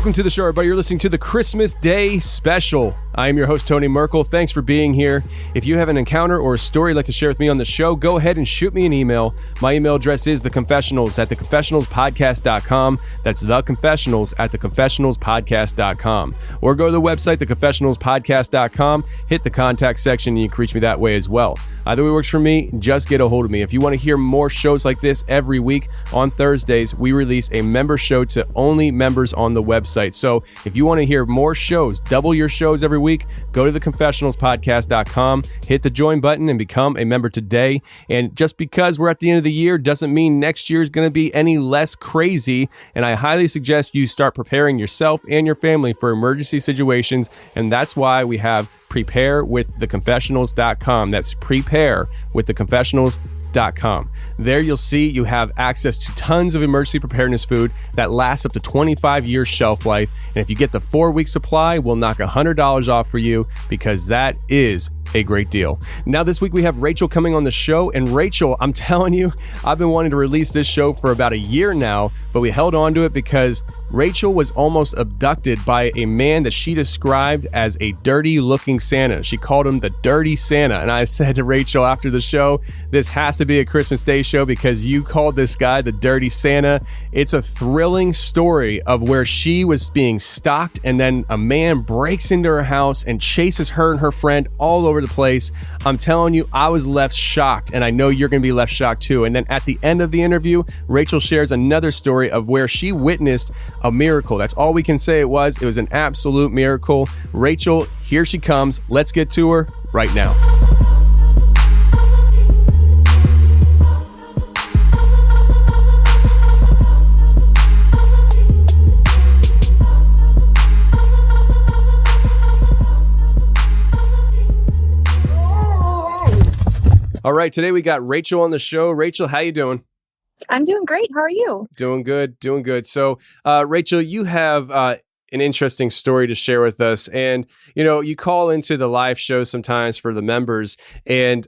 Welcome to the show, everybody. You're listening to the Christmas Day Special. I am your host, Tony Merkel. Thanks for being here. If you have an encounter or a story you'd like to share with me on the show, go ahead and shoot me an email. My email address is theconfessionals@theconfessionalspodcast.com. That's theconfessionals@theconfessionalspodcast.com. Or go to the website, theconfessionalspodcast.com, hit the contact section, and you can reach me that way as well. Either way works for me, just get a hold of me. If you want to hear more shows like this every week, on Thursdays, we release a member show to only members on the website. So if you want to hear more shows, double your shows every week, go to theconfessionalspodcast.com, hit the join button, and become a member today. And just because we're at the end of the year doesn't mean next year is going to be any less crazy. And I highly suggest you start preparing yourself and your family for emergency situations. And that's why we have preparewiththeconfessionals.com. That's preparewiththeconfessionals.com. There you'll see you have access to tons of emergency preparedness food that lasts up to 25 years shelf life. And if you get the 4-week supply, we'll knock $100 off for you because that is a great deal. Now this week we have Rachyll coming on the show. And Rachyll, I'm telling you, I've been wanting to release this show for about a year now, but we held on to it because Rachyll was almost abducted by a man that she described as a dirty looking Santa. She called him the Dirty Santa. And I said to Rachyll after the show, this has to be a Christmas Day show because you called this guy the Dirty Santa. It's a thrilling story of where she was being stalked and then a man breaks into her house and chases her and her friend all over the place. I'm telling you, I was left shocked, and I know you're going to be left shocked too. And then at the end of the interview, Rachyll shares another story of where she witnessed a miracle. That's all we can say it was. It was an absolute miracle. Rachyll, here she comes. Let's get to her right now. All right, today we got Rachyll on the show. Rachyll, how you doing? I'm doing great. How are you? Doing good. So, Rachyll, you have an interesting story to share with us. And, you know, you call into the live show sometimes for the members, and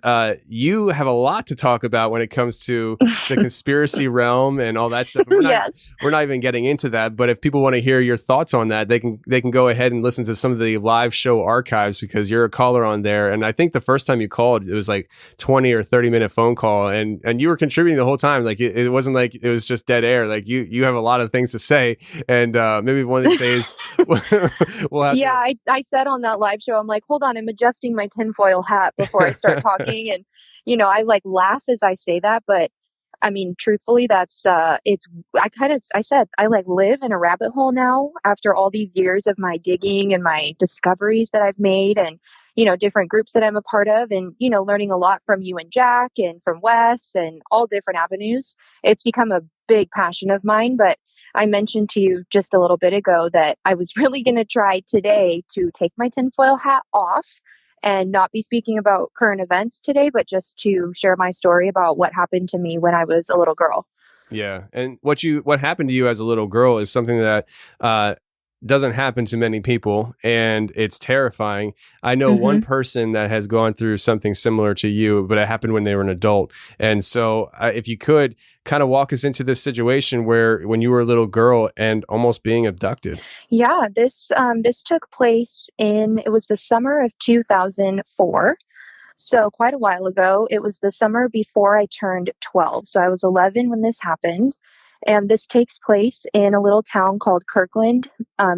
you have a lot to talk about when it comes to the conspiracy realm and all that stuff. We're not even getting into that, but if people want to hear your thoughts on that, they can go ahead and listen to some of the live show archives because you're a caller on there. And I think the first time you called, it was like 20 or 30-minute phone call, and you were contributing the whole time. Like it wasn't like it was just dead air. Like you have a lot of things to say, and maybe one of these days we'll have I said on that live show, I'm like, hold on, I'm adjusting my tinfoil hat before I start talking. And, you know, I like laugh as I say that, but I mean, truthfully, that's, I said, I like live in a rabbit hole now after all these years of my digging and my discoveries that I've made and, you know, different groups that I'm a part of and, you know, learning a lot from you and Jack and from Wes and all different avenues. It's become a big passion of mine, but I mentioned to you just a little bit ago that I was really going to try today to take my tinfoil hat off and not be speaking about current events today, but just to share my story about what happened to me when I was a little girl. Yeah. And what happened to you as a little girl is something that doesn't happen to many people, and it's terrifying. I know one person that has gone through something similar to you, but it happened when they were an adult. And so if you could kind of walk us into this situation where when you were a little girl and almost being abducted. Yeah, this took place it was the summer of 2004. So quite a while ago. It was the summer before I turned 12. So I was 11 when this happened. And this takes place in a little town called Kirkland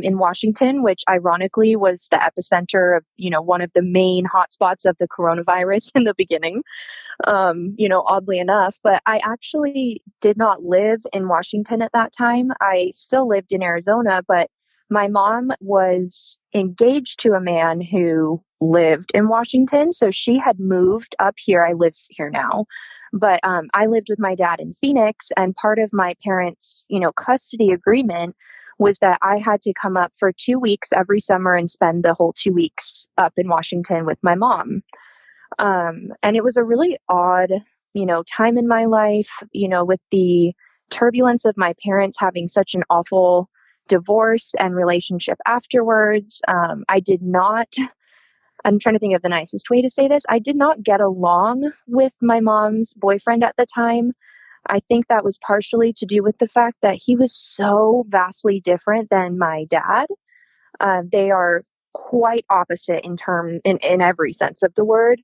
in Washington, which ironically was the epicenter of, you know, one of the main hotspots of the coronavirus in the beginning, you know, oddly enough. But I actually did not live in Washington at that time. I still lived in Arizona, but my mom was engaged to a man who lived in Washington. So she had moved up here. I live here now. But I lived with my dad in Phoenix, and part of my parents' custody agreement was that I had to come up for 2 weeks every summer and spend the whole 2 weeks up in Washington with my mom. And it was a really odd, time in my life, with the turbulence of my parents having such an awful divorce and relationship afterwards. I'm trying to think of the nicest way to say this. I did not get along with my mom's boyfriend at the time. I think that was partially to do with the fact that he was so vastly different than my dad. They are quite opposite in every sense of the word.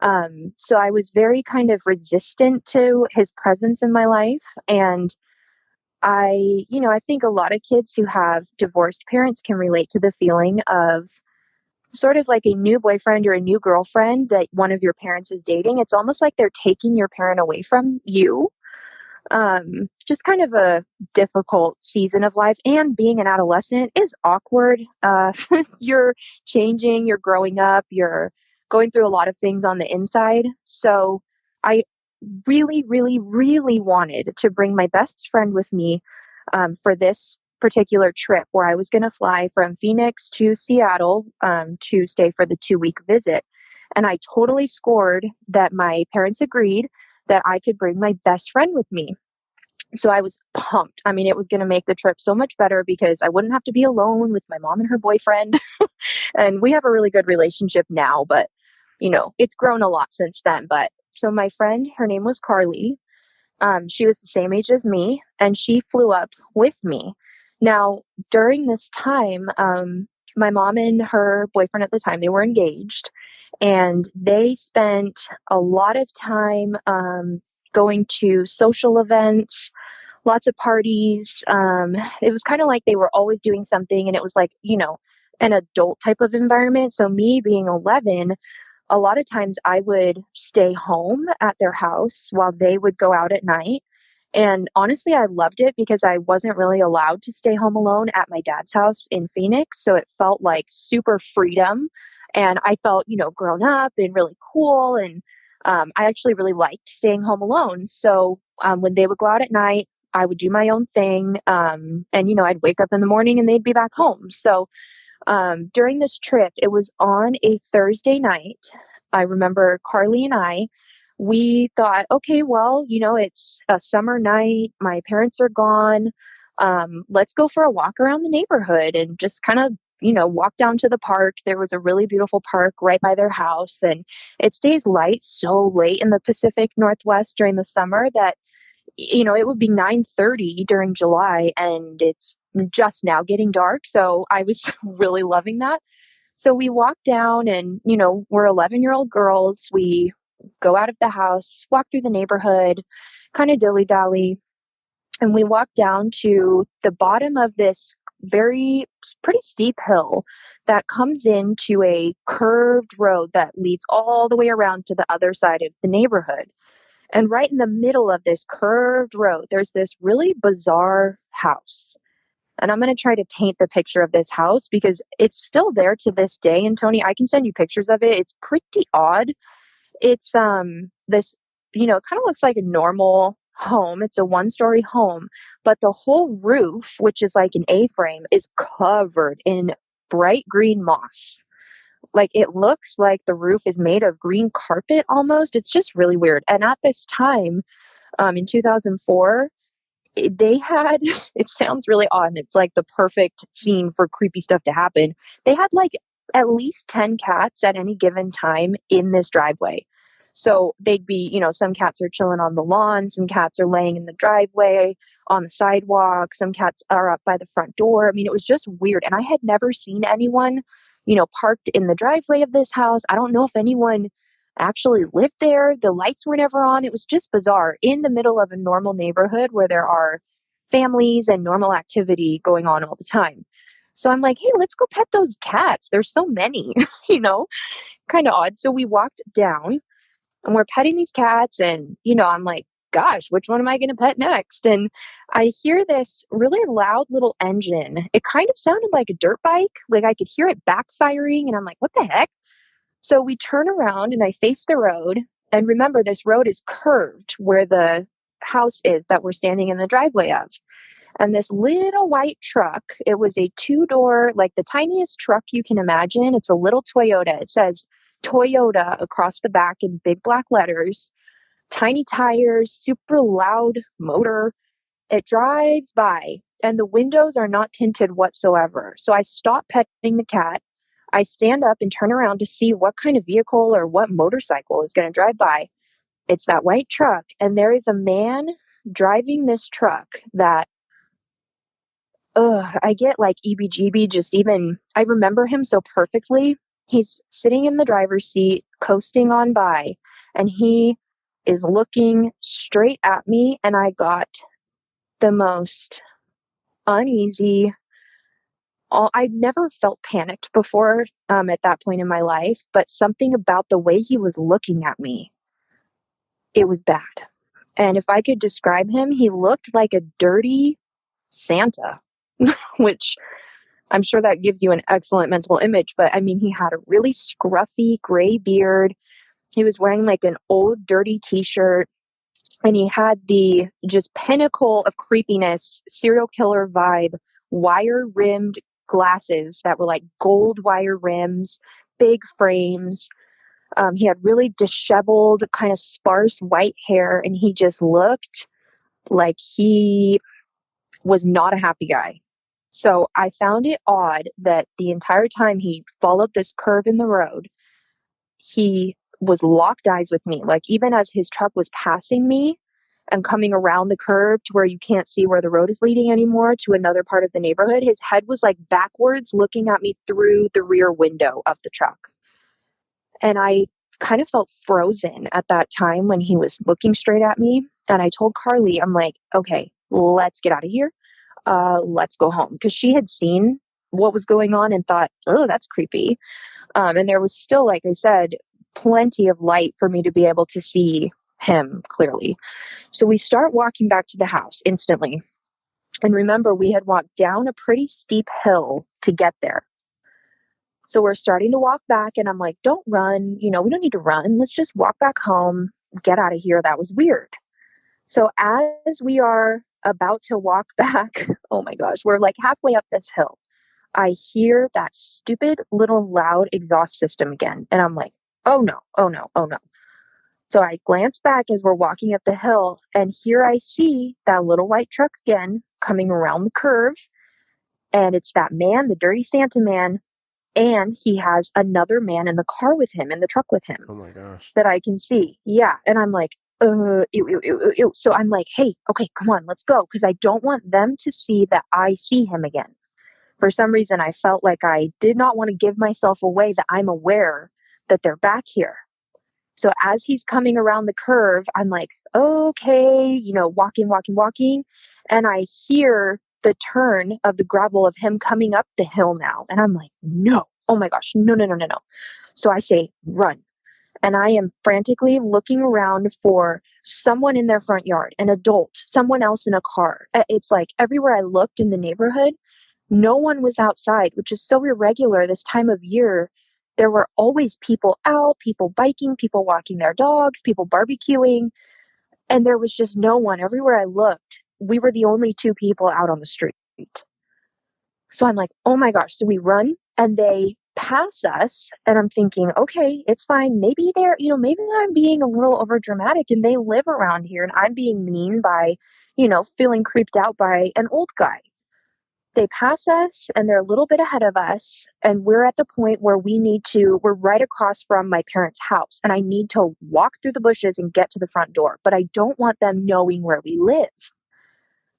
So I was very kind of resistant to his presence in my life. And I think a lot of kids who have divorced parents can relate to the feeling of sort of like a new boyfriend or a new girlfriend that one of your parents is dating. It's almost like they're taking your parent away from you. Just kind of a difficult season of life, and being an adolescent is awkward. You're changing, you're growing up, you're going through a lot of things on the inside. So I really, really, really wanted to bring my best friend with me for this particular trip where I was going to fly from Phoenix to Seattle to stay for the 2-week visit. And I totally scored that my parents agreed that I could bring my best friend with me. So I was pumped. I mean, it was going to make the trip so much better because I wouldn't have to be alone with my mom and her boyfriend. And we have a really good relationship now, but it's grown a lot since then. But so my friend, her name was Carly. She was the same age as me, and she flew up with me. Now, during this time, my mom and her boyfriend at the time, they were engaged, and they spent a lot of time going to social events, lots of parties. It was kind of like they were always doing something, and it was like, an adult type of environment. So me being 11, a lot of times I would stay home at their house while they would go out at night. And honestly, I loved it because I wasn't really allowed to stay home alone at my dad's house in Phoenix. So it felt like super freedom. And I felt, grown up and really cool. And I actually really liked staying home alone. So when they would go out at night, I would do my own thing. And, I'd wake up in the morning and they'd be back home. So during this trip, it was on a Thursday night. I remember Carly and we thought, okay, well, it's a summer night. My parents are gone. Let's go for a walk around the neighborhood and just kind of, walk down to the park. There was a really beautiful park right by their house, and it stays light so late in the Pacific Northwest during the summer that it would be 9:30 during July and it's just now getting dark. So I was really loving that. So we walk down and, we're 11-year-old girls. We go out of the house, walk through the neighborhood, kind of dilly-dally. And we walk down to the bottom of this pretty steep hill that comes into a curved road that leads all the way around to the other side of the neighborhood. And right in the middle of this curved road, there's this really bizarre house. And I'm going to try to paint the picture of this house because it's still there to this day. And Tony, I can send you pictures of it. It's pretty odd. It's this, it kind of looks like a normal home. It's a 1-story home, but the whole roof, which is like an A-frame, is covered in bright green moss. Like it looks like the roof is made of green carpet almost. It's just really weird. And at this time, in 2004, they had, it sounds really odd, and it's like the perfect scene for creepy stuff to happen. They had like at least 10 cats at any given time in this driveway. So they'd be, some cats are chilling on the lawn, some cats are laying in the driveway, on the sidewalk, some cats are up by the front door. I mean, it was just weird. And I had never seen anyone, parked in the driveway of this house. I don't know if anyone actually lived there. The lights were never on. It was just bizarre in the middle of a normal neighborhood where there are families and normal activity going on all the time. So I'm like, hey, let's go pet those cats. There's so many, kind of odd. So we walked down and we're petting these cats and, I'm like, gosh, which one am I going to pet next? And I hear this really loud little engine. It kind of sounded like a dirt bike. Like I could hear it backfiring and I'm like, what the heck? So we turn around and I face the road. And remember, this road is curved where the house is that we're standing in the driveway of. And this little white truck, it was a 2-door, like the tiniest truck you can imagine. It's a little Toyota. It says Toyota across the back in big black letters, tiny tires, super loud motor. It drives by and the windows are not tinted whatsoever. So I stop petting the cat. I stand up and turn around to see what kind of vehicle or what motorcycle is going to drive by. It's that white truck. And there is a man driving this truck that, I get like EBGB just even, I remember him so perfectly. He's sitting in the driver's seat, coasting on by, and he is looking straight at me, and I got the most uneasy. I'd never felt panicked before at that point in my life, but something about the way he was looking at me, it was bad. And if I could describe him, he looked like a dirty Santa, which I'm sure that gives you an excellent mental image. But I mean, he had a really scruffy gray beard. He was wearing like an old dirty t-shirt, and he had the just pinnacle of creepiness, serial killer vibe, wire rimmed glasses that were like gold wire rims, big frames. He had really disheveled, kind of sparse white hair, and he just looked like he was not a happy guy. So I found it odd that the entire time he followed this curve in the road, he was locked eyes with me. Like even as his truck was passing me and coming around the curve to where you can't see where the road is leading anymore to another part of the neighborhood, his head was like backwards looking at me through the rear window of the truck. And I kind of felt frozen at that time when he was looking straight at me. And I told Carly, I'm like, okay, let's get out of here. Let's go home. Because she had seen what was going on and thought, oh, that's creepy. And there was still, like I said, plenty of light for me to be able to see him clearly. So we start walking back to the house instantly. And remember, we had walked down a pretty steep hill to get there. So we're starting to walk back, and I'm like, don't run. We don't need to run. Let's just walk back home, get out of here. That was weird. So as we are about to walk back, oh my gosh, we're like halfway up this hill. I hear that stupid little loud exhaust system again. And I'm like, oh no, oh no, oh no. So I glance back as we're walking up the hill, and here I see that little white truck again coming around the curve. And it's that man, the dirty Santa man. And he has another man in the car with him, in the truck with him. Oh my gosh. That I can see. Yeah. And I'm like, ew, ew, ew, ew. So I'm like, hey, okay, come on, let's go. Because I don't want them to see that I see him again. For some reason, I felt like I did not want to give myself away that I'm aware that they're back here. So as he's coming around the curve, I'm like, okay, walking, walking, walking. And I hear the turn of the gravel of him coming up the hill now. And I'm like, no, oh my gosh, no, no, no, no, no. So I say, run. And I am frantically looking around for someone in their front yard, an adult, someone else in a car. It's like everywhere I looked in the neighborhood, no one was outside, which is so irregular this time of year. There were always people out, people biking, people walking their dogs, people barbecuing, and there was just no one. Everywhere I looked, we were the only two people out on the street. So I'm like, oh my gosh. So we run and they pass us, and I'm thinking, okay, it's fine. Maybe maybe I'm being a little over dramatic and they live around here and I'm being mean by, feeling creeped out by an old guy. They pass us and they're a little bit ahead of us, and we're at the point where we're right across from my parents' house, and I need to walk through the bushes and get to the front door, but I don't want them knowing where we live.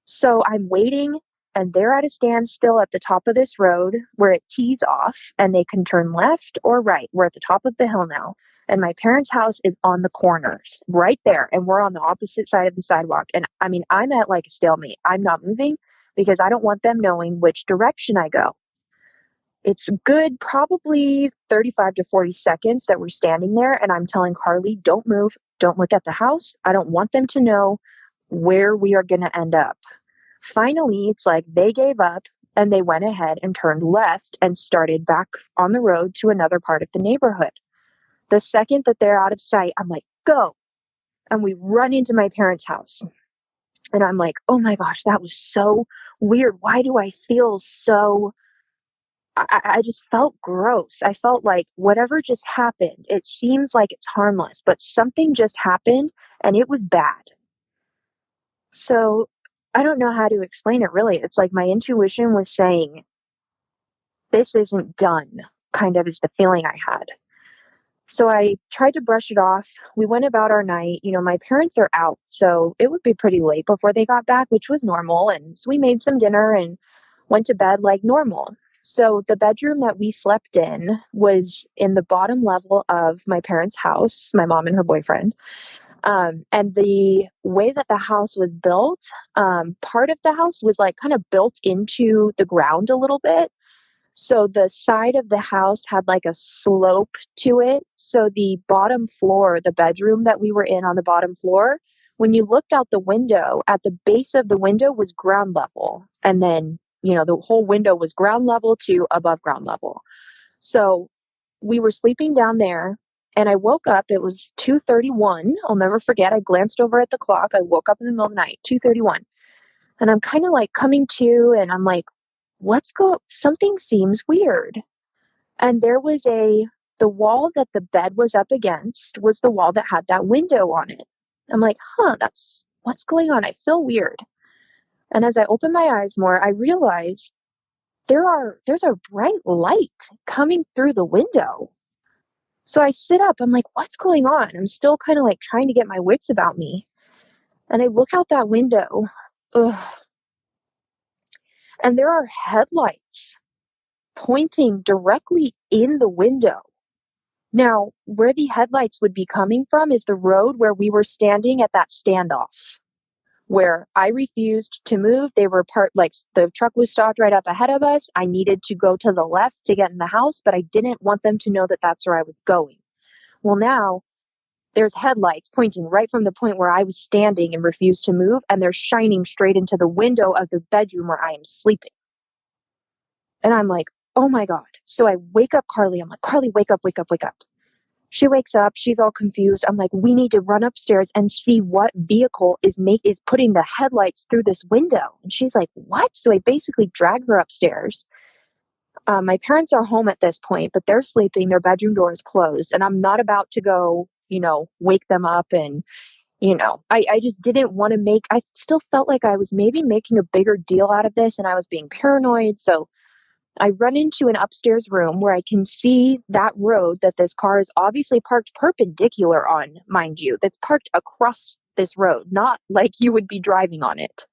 So I'm waiting, and they're at a standstill at the top of this road where it tees off and they can turn left or right. We're at the top of the hill now, and my parents' house is on the corners right there, and we're on the opposite side of the sidewalk. And I mean, I'm at like a stalemate. I'm not moving because I don't want them knowing which direction I go. It's good, probably 35 to 40 seconds that we're standing there, and I'm telling Carly, don't move, don't look at the house. I don't want them to know where we are going to end up. Finally, it's like they gave up and they went ahead and turned left and started back on the road to another part of the neighborhood. The second that they're out of sight, I'm like, go. And we run into my parents' house. And I'm like, oh my gosh, that was so weird. Why do I feel so... I just felt gross. I felt like whatever just happened, it seems like it's harmless, but something just happened and it was bad. So I don't know how to explain it really. It's like my intuition was saying, this isn't done, kind of is the feeling I had. So I tried to brush it off. We went about our night. My parents are out, so it would be pretty late before they got back, which was normal. And so we made some dinner and went to bed like normal. So the bedroom that we slept in was in the bottom level of my parents' house, my mom and her boyfriend. And the way that the house was built, part of the house was like kind of built into the ground a little bit. So the side of the house had like a slope to it. So the bottom floor, the bedroom that we were in on the bottom floor, when you looked out the window, at the base of the window was ground level. And then, the whole window was ground level to above ground level. So we were sleeping down there and I woke up. It was 2:31. I'll never forget. I glanced over at the clock. I woke up in the middle of the night, 2:31. And I'm kind of like coming to and I'm like, something seems weird. And there was the wall that the bed was up against was the wall that had that window on it. I'm like, what's going on? I feel weird. And as I open my eyes more, I realize there's a bright light coming through the window. So I sit up, I'm like, what's going on? I'm still kind of like trying to get my wits about me. And I look out that window, ugh, and there are headlights pointing directly in the window. Now, where the headlights would be coming from is the road where we were standing at that standoff, where I refused to move. They were like the truck was stopped right up ahead of us. I needed to go to the left to get in the house, but I didn't want them to know that that's where I was going. Well, now there's headlights pointing right from the point where I was standing and refused to move, and they're shining straight into the window of the bedroom where I am sleeping. And I'm like, oh my God. So I wake up Carly. I'm like, Carly, wake up, wake up, wake up. She wakes up. She's all confused. I'm like, we need to run upstairs and see what vehicle is putting the headlights through this window. And she's like, what? So I basically drag her upstairs. My parents are home at this point, but they're sleeping. Their bedroom door is closed. And I'm not about to go, wake them up. And, I just didn't want to I still felt like I was maybe making a bigger deal out of this and I was being paranoid. So I run into an upstairs room where I can see that road that this car is obviously parked perpendicular on, mind you, that's parked across this road, not like you would be driving on it.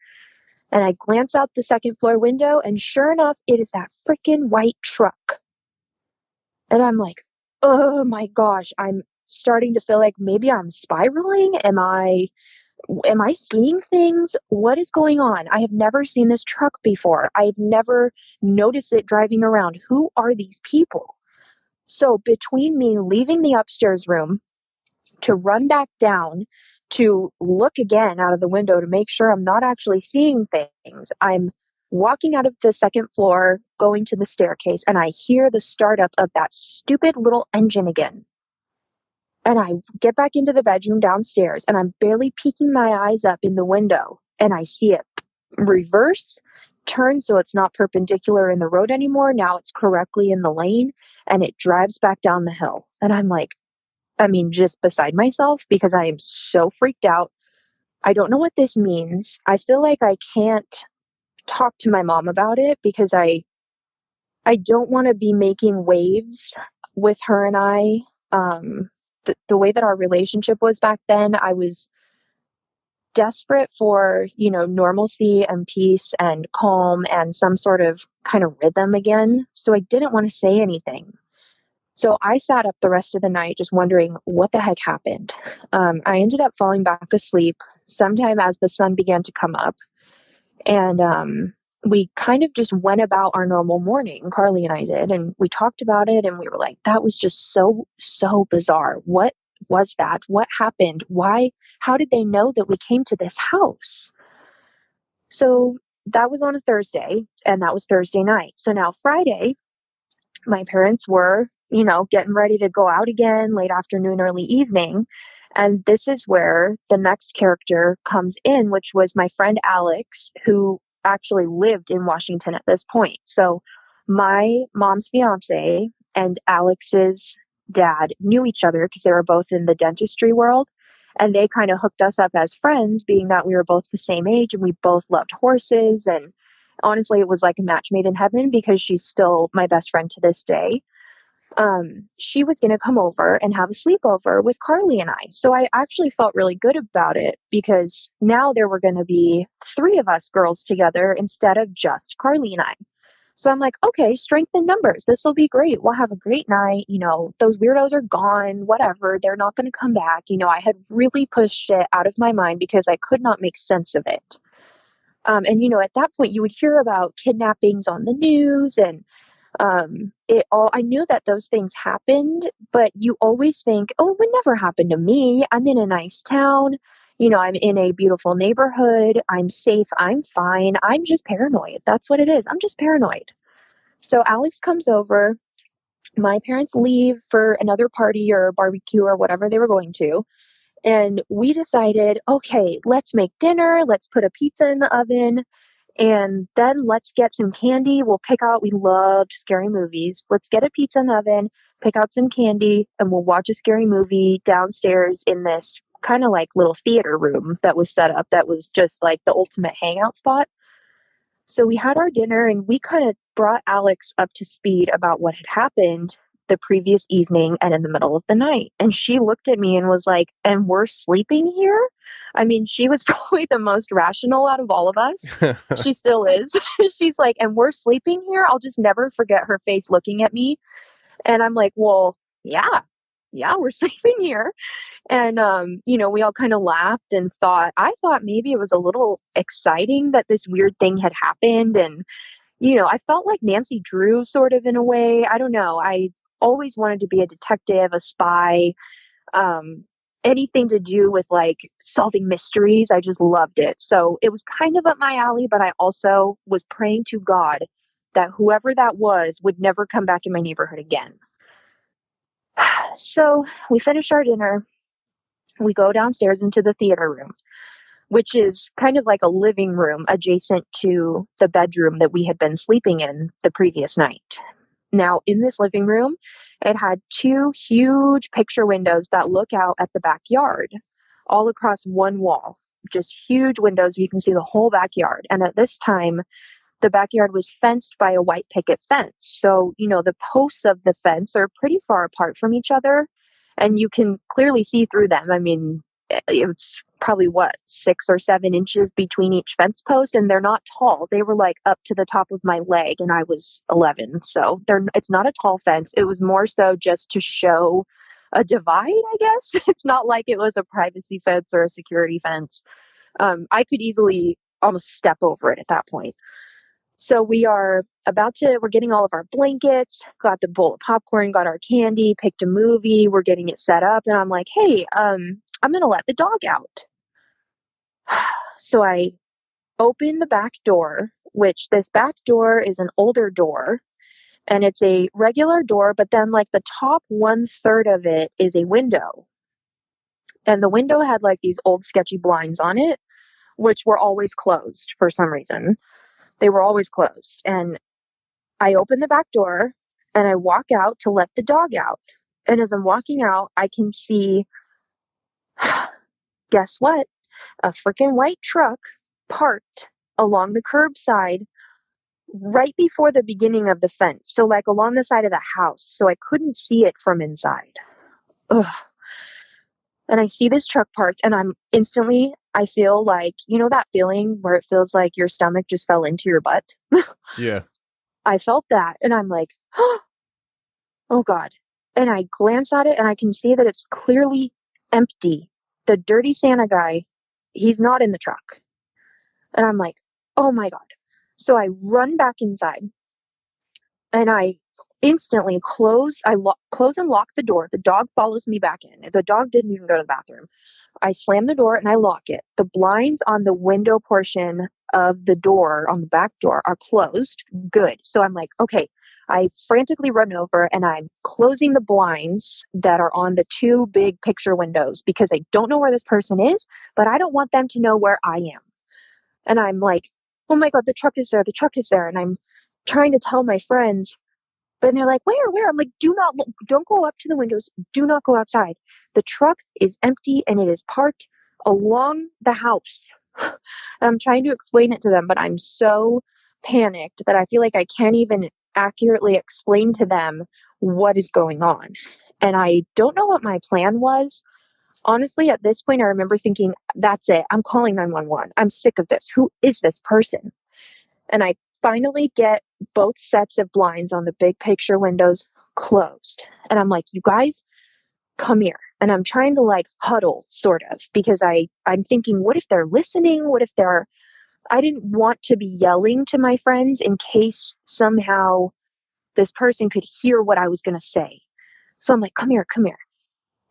And I glance out the second floor window, and sure enough, it is that freaking white truck. And I'm like, oh my gosh, I'm starting to feel like maybe I'm spiraling. Am I seeing things? What is going on? I have never seen this truck before. I have never noticed it driving around. Who are these people? So between me leaving the upstairs room to run back down to look again out of the window to make sure I'm not actually seeing things, I'm walking out of the second floor, going to the staircase, and I hear the startup of that stupid little engine again. And I get back into the bedroom downstairs and I'm barely peeking my eyes up in the window and I see it reverse, turn so it's not perpendicular in the road anymore. Now it's correctly in the lane and it drives back down the hill. And I'm like, just beside myself because I am so freaked out. I don't know what this means. I feel like I can't talk to my mom about it because I don't want to be making waves with her and I. The way that our relationship was back then, I was desperate for, normalcy and peace and calm and some sort of kind of rhythm again. So I didn't want to say anything. So I sat up the rest of the night just wondering what the heck happened. I ended up falling back asleep sometime as the sun began to come up. And we kind of just went about our normal morning, Carly and I did, and we talked about it and we were like, that was just so, so bizarre. What was that? What happened? Why? How did they know that we came to this house? So that was on a Thursday and that was Thursday night. So now Friday, my parents were, getting ready to go out again late afternoon, early evening. And this is where the next character comes in, which was my friend Alex, who actually lived in Washington at this point. So my mom's fiance and Alex's dad knew each other because they were both in the dentistry world. And they kind of hooked us up as friends, being that we were both the same age and we both loved horses. And honestly, it was like a match made in heaven because she's still my best friend to this day. She was going to come over and have a sleepover with Carly and I. So I actually felt really good about it because now there were going to be 3 of us girls together instead of just Carly and I. So I'm like, okay, strength in numbers. This will be great. We'll have a great night. Those weirdos are gone, whatever. They're not going to come back. I had really pushed it out of my mind because I could not make sense of it. At that point, you would hear about kidnappings on the news and I knew that those things happened, but you always think, oh, it would never happen to me. I'm in a nice town. I'm in a beautiful neighborhood. I'm safe. I'm fine. I'm just paranoid. That's what it is. I'm just paranoid. So Alex comes over. My parents leave for another party or barbecue or whatever they were going to. And we decided, okay, let's make dinner. Let's put a pizza in the oven. And then let's get some candy. We loved scary movies. Let's get a pizza in the oven, pick out some candy, and we'll watch a scary movie downstairs in this kind of like little theater room that was set up that was just like the ultimate hangout spot. So we had our dinner and we kind of brought Alex up to speed about what had happened the previous evening and in the middle of the night. And she looked at me and was like, and we're sleeping here? I mean, she was probably the most rational out of all of us. She still is. She's like, and we're sleeping here? I'll just never forget her face looking at me. And I'm like, well, yeah, we're sleeping here. And, we all kind of laughed and I thought maybe it was a little exciting that this weird thing had happened. And, I felt like Nancy Drew sort of in a way. I don't know. I always wanted to be a detective, a spy, anything to do with like solving mysteries. I just loved it. So it was kind of up my alley, but I also was praying to God that whoever that was would never come back in my neighborhood again. So we finish our dinner. We go downstairs into the theater room, which is kind of like a living room adjacent to the bedroom that we had been sleeping in the previous night. Now, in this living room, it had 2 huge picture windows that look out at the backyard, all across one wall. Just huge windows. You can see the whole backyard. And at this time, the backyard was fenced by a white picket fence. So, the posts of the fence are pretty far apart from each other, and you can clearly see through them. I mean, it's probably 6 or 7 inches between each fence post, and they're not tall. They were like up to the top of my leg, and I was 11. So it's not a tall fence. It was more so just to show a divide, I guess. It's not like it was a privacy fence or a security fence. I could easily almost step over it at that point. So we're getting all of our blankets, got the bowl of popcorn, got our candy, picked a movie, we're getting it set up. And I'm like, hey, I'm going to let the dog out. So I open the back door, which this back door is an older door. And it's a regular door, but then like the top 1/3 of it is a window. And the window had like these old sketchy blinds on it, which were always closed for some reason. They were always closed. And I open the back door and I walk out to let the dog out. And as I'm walking out, I can see, guess what? A freaking white truck parked along the curbside right before the beginning of the fence. So like along the side of the house. So I couldn't see it from inside. Ugh. And I see this truck parked and I feel like, that feeling where it feels like your stomach just fell into your butt? Yeah. I felt that and I'm like, oh God. And I glance at it and I can see that it's clearly empty. The dirty Santa guy, he's not in the truck. And I'm like, oh my God. So I run back inside and I instantly close and lock the door. The dog follows me back in. The dog didn't even go to the bathroom. I slam the door and I lock it. The blinds on the window portion of the door, on the back door, are closed. Good. So I'm like, okay. I frantically run over and I'm closing the blinds that are on the 2 big picture windows because I don't know where this person is, but I don't want them to know where I am. And I'm like, oh my God, the truck is there. The truck is there. And I'm trying to tell my friends, but they're like, where? I'm like, don't go up to the windows. Do not go outside. The truck is empty and it is parked along the house. I'm trying to explain it to them, but I'm so panicked that I feel like I can't even accurately explain to them what is going on. And I don't know what my plan was. Honestly, at this point, I remember thinking, that's it. I'm calling 911. I'm sick of this. Who is this person? And I finally get both sets of blinds on the big picture windows closed. And I'm like, you guys, come here. And I'm trying to like huddle sort of, because I'm thinking, what if they're listening? What if they're, I didn't want to be yelling to my friends in case somehow this person could hear what I was going to say. So I'm like, come here, come here.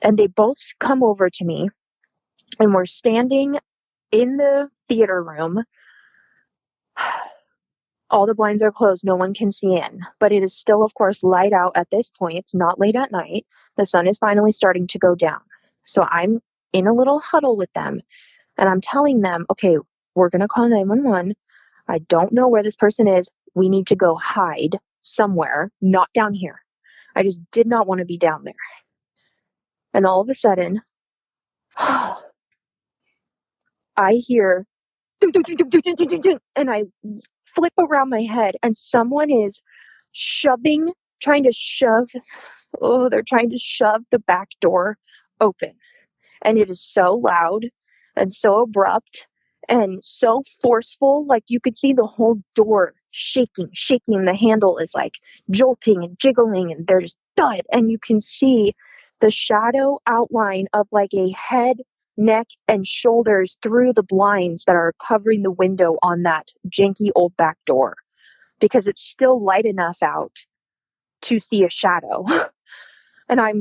And they both come over to me, and we're standing in the theater room. All the blinds are closed. No one can see in, but it is still, of course, light out at this point. It's not late at night. The sun is finally starting to go down. So I'm in a little huddle with them, and I'm telling them, okay, we're going to call 911. I don't know where this person is. We need to go hide somewhere, not down here. I just did not want to be down there. And all of a sudden, I hear, and I flip around my head, and someone is trying to shove the back door open. And it is so loud and so abrupt and so forceful. Like you could see the whole door shaking. The handle is like jolting and jiggling, and they're just thud. And you can see the shadow outline of like a head, neck, and shoulders through the blinds that are covering the window on that janky old back door, because it's still light enough out to see a shadow. And I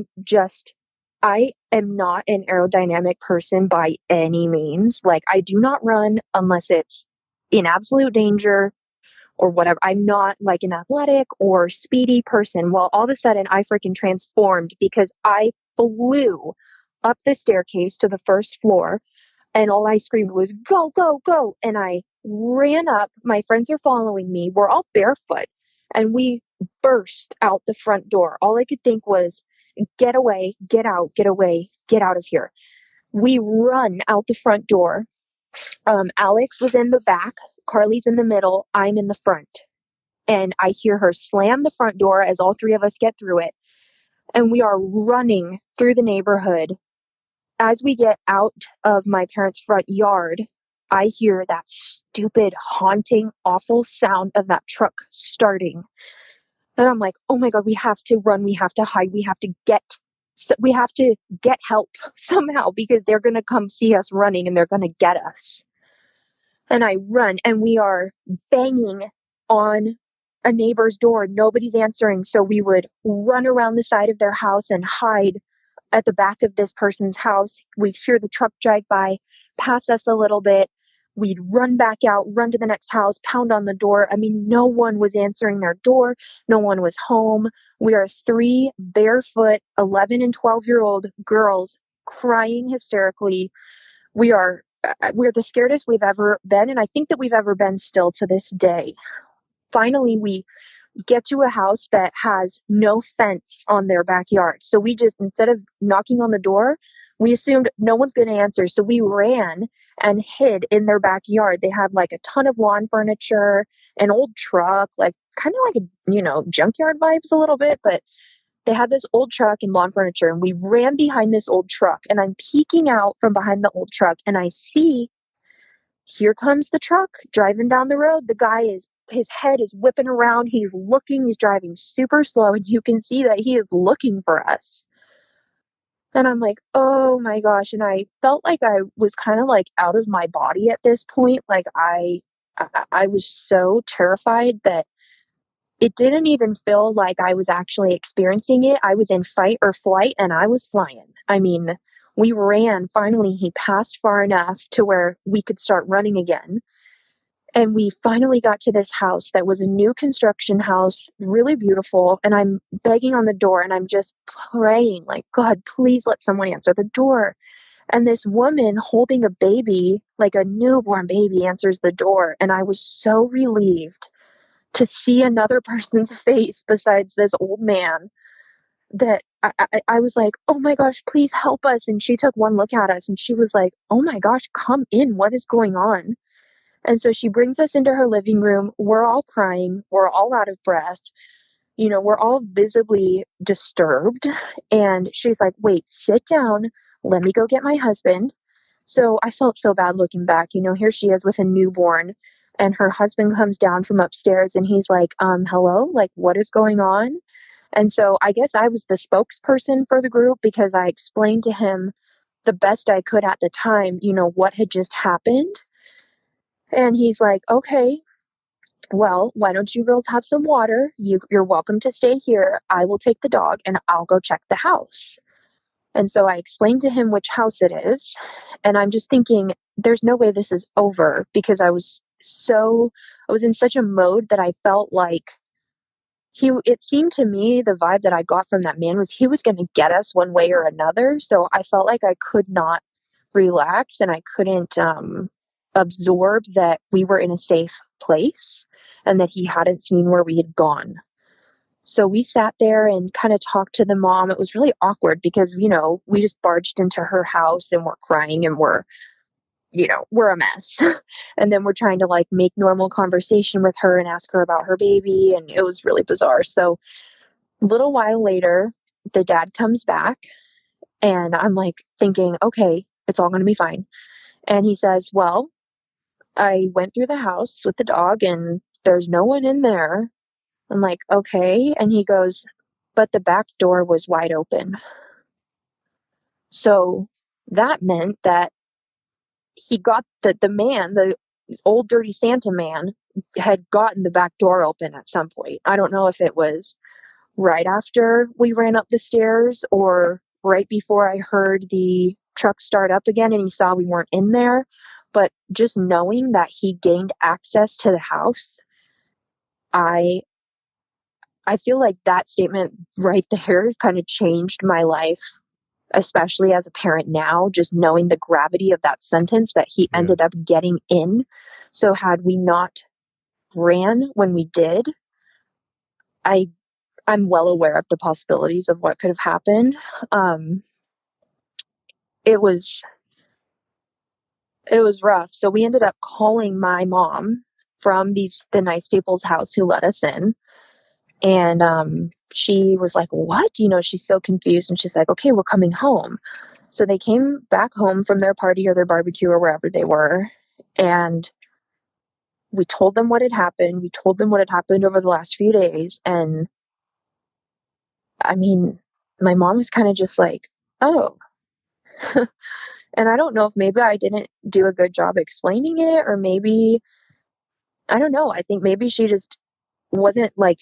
am not an aerodynamic person by any means. Like, I do not run unless it's in absolute danger or whatever. I'm not like an athletic or speedy person. Well, all of a sudden I freaking transformed, because I flew up the staircase to the first floor, and all I screamed was, go, go, go. And I ran up. My friends are following me. We're all barefoot, and we burst out the front door. All I could think was, get away, get out, get away, get out of here. We run out the front door. Alex was in the back, Carly's in the middle, I'm in the front. And I hear her slam the front door as all three of us get through it. And we are running through the neighborhood. As we get out of my parents' front yard, I hear that stupid, haunting, awful sound of that truck starting. And I'm like, oh my God, we have to run. We have to hide. We have to get help somehow, because they're going to come see us running and they're going to get us. And I run, and we are banging on a neighbor's door. Nobody's answering. So we would run around the side of their house and hide at the back of this person's house. We'd hear the truck drive by, pass us a little bit. We'd run back out, run to the next house, pound on the door. I mean, no one was answering their door. No one was home. We are three barefoot 11 and 12-year-old girls crying hysterically. We're the scaredest we've ever been, and I think that we've ever been still to this day. Finally, we get to a house that has no fence on their backyard. So we just, instead of knocking on the door, we assumed no one's going to answer. So we ran and hid in their backyard. They had like a ton of lawn furniture, an old truck, like kind of like junkyard vibes a little bit, but they had this old truck and lawn furniture, and we ran behind this old truck, and I'm peeking out from behind the old truck, and I see, here comes the truck driving down the road. The guy his head is whipping around. He's looking, he's driving super slow, and you can see that he is looking for us. And I'm like, oh my gosh. And I felt like I was kind of like out of my body at this point. Like I was so terrified that it didn't even feel like I was actually experiencing it. I was in fight or flight, and I was flying. I mean, we ran. Finally, he passed far enough to where we could start running again. And we finally got to this house that was a new construction house, really beautiful. And I'm begging on the door, and I'm just praying, like, God, please let someone answer the door. And this woman holding a baby, like a newborn baby, answers the door. And I was so relieved to see another person's face besides this old man, that I was like, oh my gosh, please help us. And she took one look at us, and she was like, oh my gosh, come in. What is going on? And so she brings us into her living room. We're all crying. We're all out of breath. we're all visibly disturbed. And she's like, wait, sit down. Let me go get my husband. So I felt so bad looking back. Here she is with a newborn, and her husband comes down from upstairs and he's like, hello, like, what is going on? And so I guess I was the spokesperson for the group because I explained to him the best I could at the time, what had just happened. And he's like, okay, well, why don't you girls have some water? You're welcome to stay here. I will take the dog and I'll go check the house. And so I explained to him which house it is. And I'm just thinking, there's no way this is over, because I was in such a mode that I felt like it seemed to me, the vibe that I got from that man was he was going to get us one way or another. So I felt like I could not relax, and I couldn't absorb that we were in a safe place and that he hadn't seen where we had gone. So we sat there and kind of talked to the mom. It was really awkward because, we just barged into her house and we're crying and we're a mess. And then we're trying to like make normal conversation with her and ask her about her baby. And it was really bizarre. So a little while later, the dad comes back and I'm like thinking, okay, it's all going to be fine. And he says, well, I went through the house with the dog and there's no one in there. I'm like, okay. And he goes, but the back door was wide open. So that meant that he got the old dirty Santa man had gotten the back door open at some point. I don't know if it was right after we ran up the stairs or right before I heard the truck start up again and he saw we weren't in there. But just knowing that he gained access to the house, I feel like that statement right there kind of changed my life, especially as a parent now, just knowing the gravity of that sentence that he ended up getting in. So had we not ran when we did, I'm well aware of the possibilities of what could have happened. It was rough. So we ended up calling my mom from the nice people's house who let us in. And she was like, what? She's so confused. And she's like, okay, we're coming home. So they came back home from their party or their barbecue or wherever they were. And we told them what had happened. We told them what had happened over the last few days. And I mean, my mom was kind of just like, oh. And I don't know if maybe I didn't do a good job explaining it, or maybe, I don't know. I think maybe she just wasn't like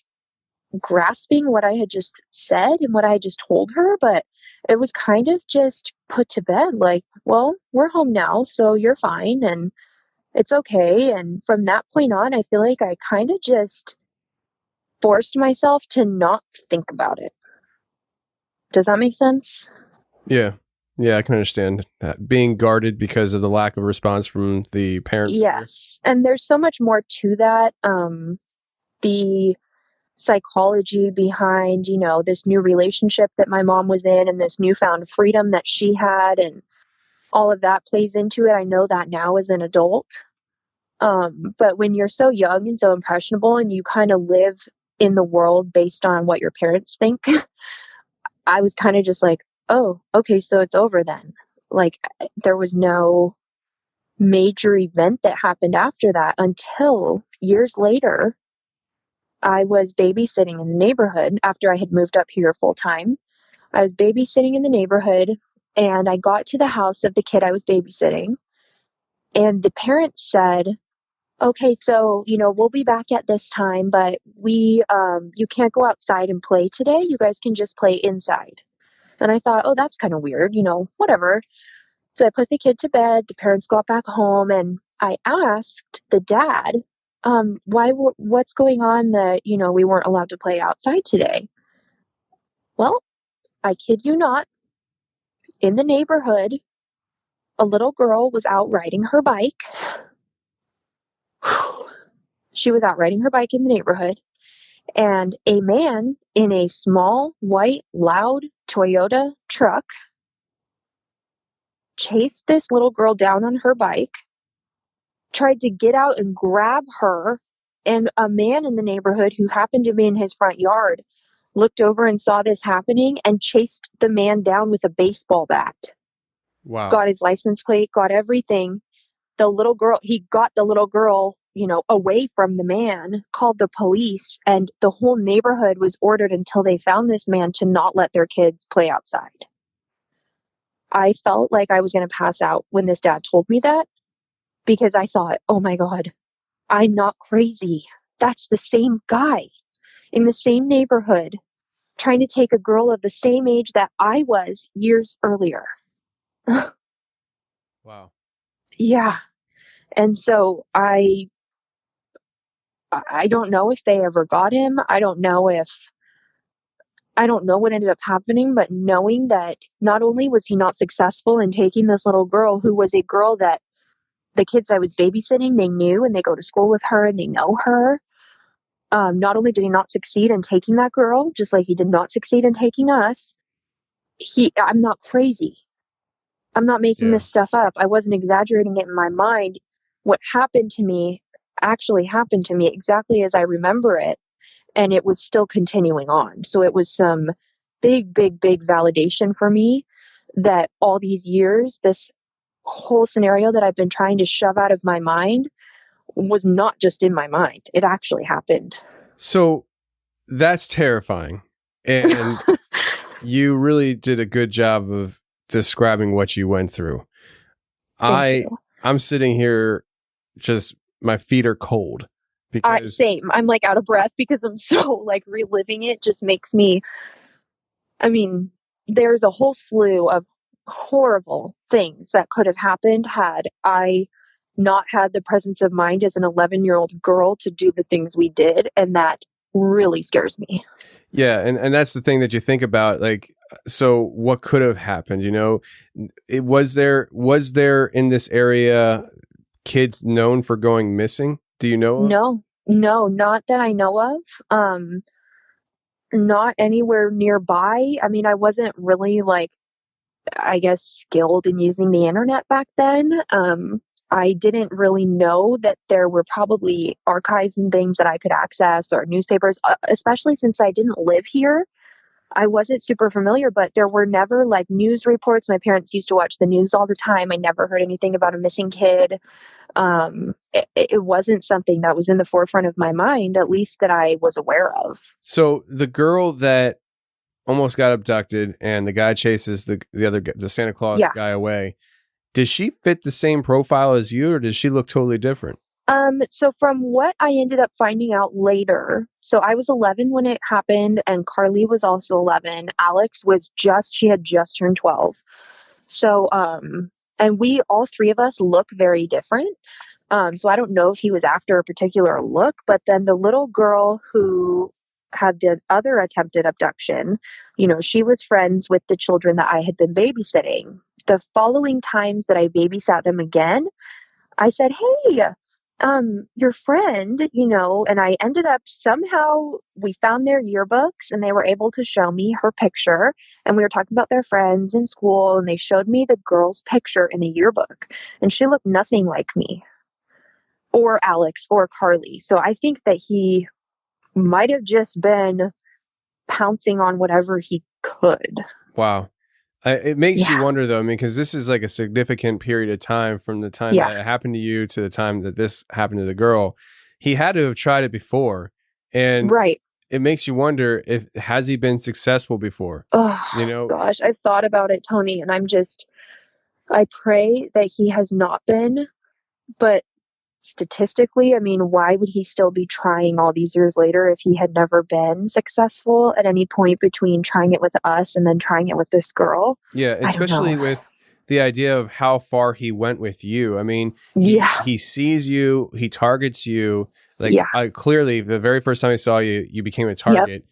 grasping what I had just said and what I had just told her, but it was kind of just put to bed like, well, we're home now, so you're fine and it's okay. And from that point on, I feel like I kind of just forced myself to not think about it. Does that make sense? Yeah. Yeah, I can understand that. Being guarded because of the lack of response from the parent. Yes. And there's so much more to that. The psychology behind, this new relationship that my mom was in and this newfound freedom that she had, and all of that plays into it. I know that now as an adult. But when you're so young and so impressionable and you kind of live in the world based on what your parents think, I was kind of just like, oh, okay, so it's over then. Like, there was no major event that happened after that until years later. I was babysitting in the neighborhood after I had moved up here full time. I was babysitting in the neighborhood and I got to the house of the kid I was babysitting. And the parents said, okay, so, we'll be back at this time, but you can't go outside and play today. You guys can just play inside. And I thought, oh, that's kind of weird, whatever. So I put the kid to bed. The parents got back home and I asked the dad, what's going on that, we weren't allowed to play outside today? Well, I kid you not, in the neighborhood, a little girl was out riding her bike. She was out riding her bike in the neighborhood, and a man in a small, white, loud Toyota truck chased this little girl down on her bike, tried to get out and grab her, And a man in the neighborhood who happened to be in his front yard looked over and saw this happening and chased the man down with a baseball bat. Wow. Got his license plate, got everything. The little girl, he got the little girl, away from the man, called the police, and the whole neighborhood was ordered until they found this man to not let their kids play outside. I felt like I was going to pass out when this dad told me that, because I thought, oh my God, I'm not crazy. That's the same guy in the same neighborhood trying to take a girl of the same age that I was years earlier. Wow. Yeah. And so I don't know if they ever got him. I don't know what ended up happening, but knowing that not only was he not successful in taking this little girl, who was a girl that the kids I was babysitting, they knew, and they go to school with her and they know her. Not only did he not succeed in taking that girl, just like he did not succeed in taking us, I'm not crazy. I'm not making this stuff up. I wasn't exaggerating it in my mind. What happened to me actually happened to me exactly as I remember it. And it was still continuing on. So it was some big, big, big validation for me that all these years, this whole scenario that I've been trying to shove out of my mind was not just in my mind. It actually happened. So that's terrifying. And you really did a good job of describing what you went through. I'm sitting here, just my feet are cold. Because same. I'm like out of breath because I'm so like reliving it just makes me, I mean, there's a whole slew of horrible things that could have happened had I not had the presence of mind as an 11-year-old girl to do the things we did. And that really scares me. Yeah. And that's the thing that you think about, like, so what could have happened? Was there in this area kids known for going missing? Do you know of? No, not that I know of. Not anywhere nearby. I mean, I wasn't really like, I guess, skilled in using the internet back then. I didn't really know that there were probably archives and things that I could access, or newspapers, especially since I didn't live here. I wasn't super familiar, but there were never like news reports. My parents used to watch the news all the time. I never heard anything about a missing kid. It wasn't something that was in the forefront of my mind, at least that I was aware of. So the girl that almost got abducted and the guy chases the Santa Claus guy away, does she fit the same profile as you, or does she look totally different? So from what I ended up finding out later, so I was 11 when it happened, and Carly was also 11. Alex she had just turned 12. So, and all three of us look very different. So I don't know if he was after a particular look, but then the little girl who had the other attempted abduction, she was friends with the children that I had been babysitting. The following times that I babysat them again, I said, hey, your friend, and I ended up somehow, we found their yearbooks and they were able to show me her picture, and we were talking about their friends in school, and they showed me the girl's picture in the yearbook, and she looked nothing like me or Alex or Carly. So I think that he might have just been pouncing on whatever he could. Wow. It makes you wonder, though, because this is like a significant period of time from the time that it happened to you to the time that this happened to the girl. He had to have tried it before. And it makes you wonder, has he been successful before? Oh, gosh, I've thought about it, Tony, and I pray that he has not been, but statistically, I mean, why would he still be trying all these years later if he had never been successful at any point between trying it with us and then trying it with this girl? Yeah, especially with the idea of how far he went with you. I mean, he sees you, he targets you. Like, clearly, the very first time he saw you, you became a target.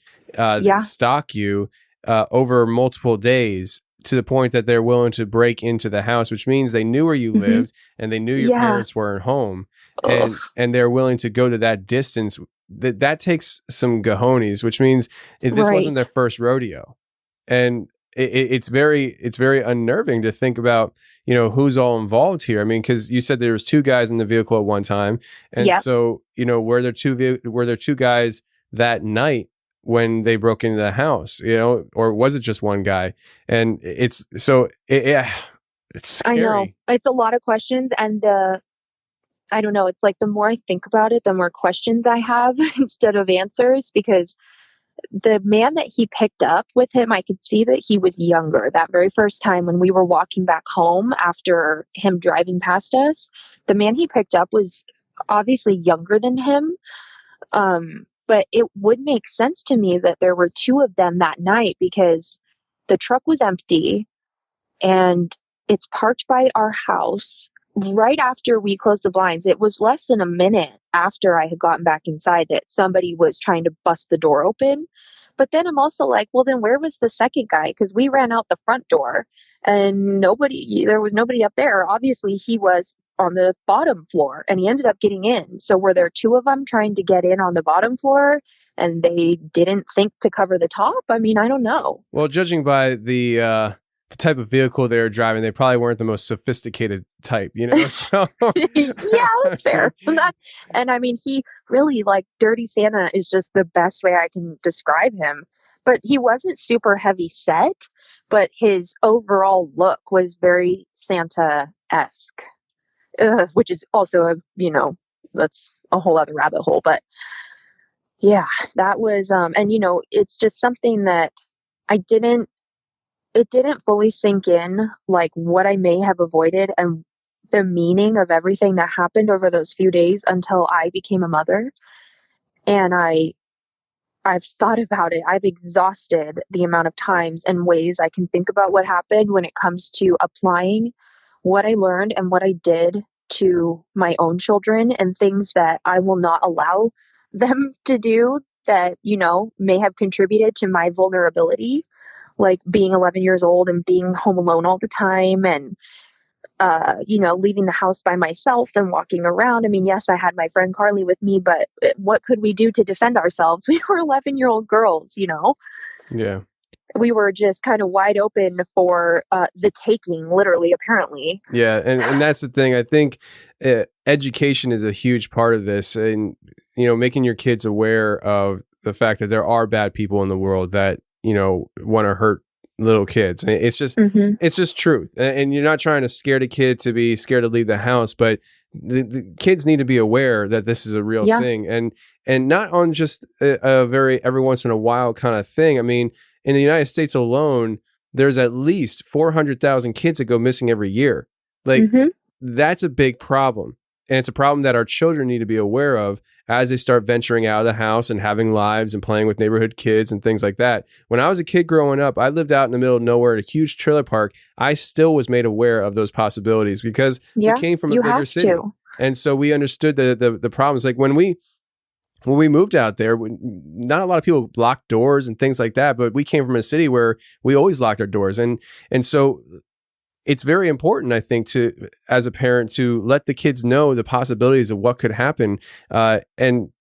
Stalk you over multiple days, to the point that they're willing to break into the house, which means they knew where you lived and they knew your parents weren't home, and they're willing to go to that distance. That takes some cojones, which means this wasn't their first rodeo. And it's very unnerving to think about, who's all involved here. I mean, because you said there was two guys in the vehicle at one time, and Yep. so were there two guys that night when they broke into the house, or was it just one guy? And it's I know. scary. It's a lot of questions, and I don't know, it's like the more I think about it, the more questions I have instead of answers, because the man that he picked up with him, I could see that he was younger. That very first time when we were walking back home after him driving past us, the man he picked up was obviously younger than him. But it would make sense to me that there were two of them that night, because the truck was empty and it's parked by our house right after we closed the blinds. It was less than a minute after I had gotten back inside that somebody was trying to bust the door open. But then I'm also like, well, then where was the second guy? Because we ran out the front door and there was nobody up there. Obviously, he was on the bottom floor and he ended up getting in. So were there two of them trying to get in on the bottom floor and they didn't think to cover the top? I mean, I don't know. Well, judging by the type of vehicle they were driving, they probably weren't the most sophisticated type, So Yeah, that's fair. And I mean, he really, like, Dirty Santa is just the best way I can describe him. But he wasn't super heavy set, but his overall look was very Santa-esque, which is also that's a whole other rabbit hole. But yeah, that was, and it's just something that it didn't fully sink in, like what I may have avoided and the meaning of everything that happened over those few days until I became a mother. And I've thought about it. I've exhausted the amount of times and ways I can think about what happened when it comes to applying what I learned and what I did to my own children, and things that I will not allow them to do that, may have contributed to my vulnerability, like being 11 years old and being home alone all the time, and leaving the house by myself and walking around. I mean, yes, I had my friend Carly with me, but what could we do to defend ourselves? We were 11-year-old girls, Yeah. We were just kind of wide open for the taking, literally, apparently. Yeah, and that's the thing. I think education is a huge part of this, and making your kids aware of the fact that there are bad people in the world that want to hurt little kids. And it's just truth. And you're not trying to scare the kid to be scared to leave the house, but the kids need to be aware that this is a real thing, and not on just a very every once in a while kind of thing. I mean, in the United States alone, there's at least 400,000 kids that go missing every year. Like, that's a big problem. And it's a problem that our children need to be aware of as they start venturing out of the house and having lives and playing with neighborhood kids and things like that. When I was a kid growing up, I lived out in the middle of nowhere at a huge trailer park. I still was made aware of those possibilities because we came from a bigger city. And so we understood the problems. Like when we moved out there, not a lot of people locked doors and things like that, but we came from a city where we always locked our doors. And so it's very important, I think, as a parent, to let the kids know the possibilities of what could happen. And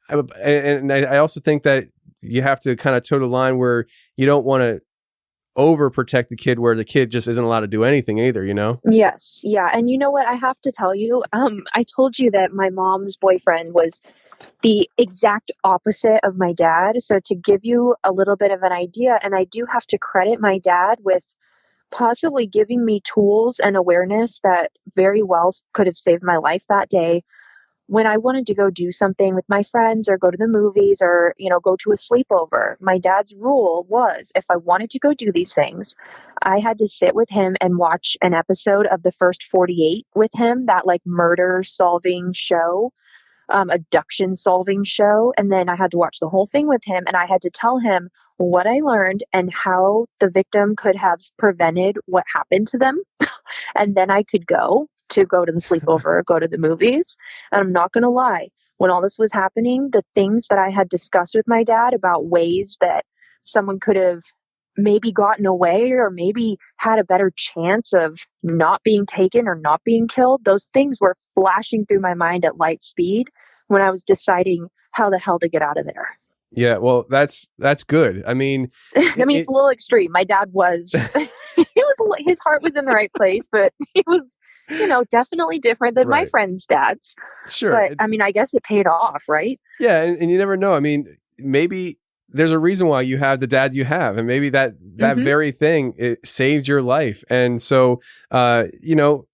I also think that you have to kind of toe the line where you don't want to overprotect the kid, where the kid just isn't allowed to do anything either, Yes. Yeah. And you know what? I have to tell you, I told you that my mom's boyfriend was the exact opposite of my dad. So to give you a little bit of an idea, and I do have to credit my dad with possibly giving me tools and awareness that very well could have saved my life that day. When I wanted to go do something with my friends or go to the movies or, go to a sleepover, my dad's rule was if I wanted to go do these things, I had to sit with him and watch an episode of the first 48 with him, that like murder solving show, abduction solving show. And then I had to watch the whole thing with him, and I had to tell him what I learned and how the victim could have prevented what happened to them. And then I could go to the sleepover or go to the movies. And I'm not going to lie, when all this was happening, the things that I had discussed with my dad about ways that someone could have maybe gotten away or maybe had a better chance of not being taken or not being killed, those things were flashing through my mind at light speed when I was deciding how the hell to get out of there. Yeah, well, that's good. I mean, I mean, it's a little extreme. My dad was, his heart was in the right place, but he was, definitely different than my right. friends' dads. Sure. But I mean, I guess it paid off, right? Yeah, and you never know. I mean, maybe there's a reason why you have the dad you have, and maybe that Hmm. very thing it saved your life. And so, you know,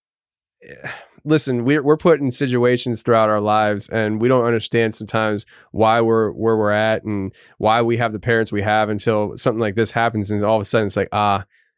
listen, we're put in situations throughout our lives, and we don't understand sometimes why we're where we're at and why we have the parents we have until something like this happens, and all of a sudden it's like,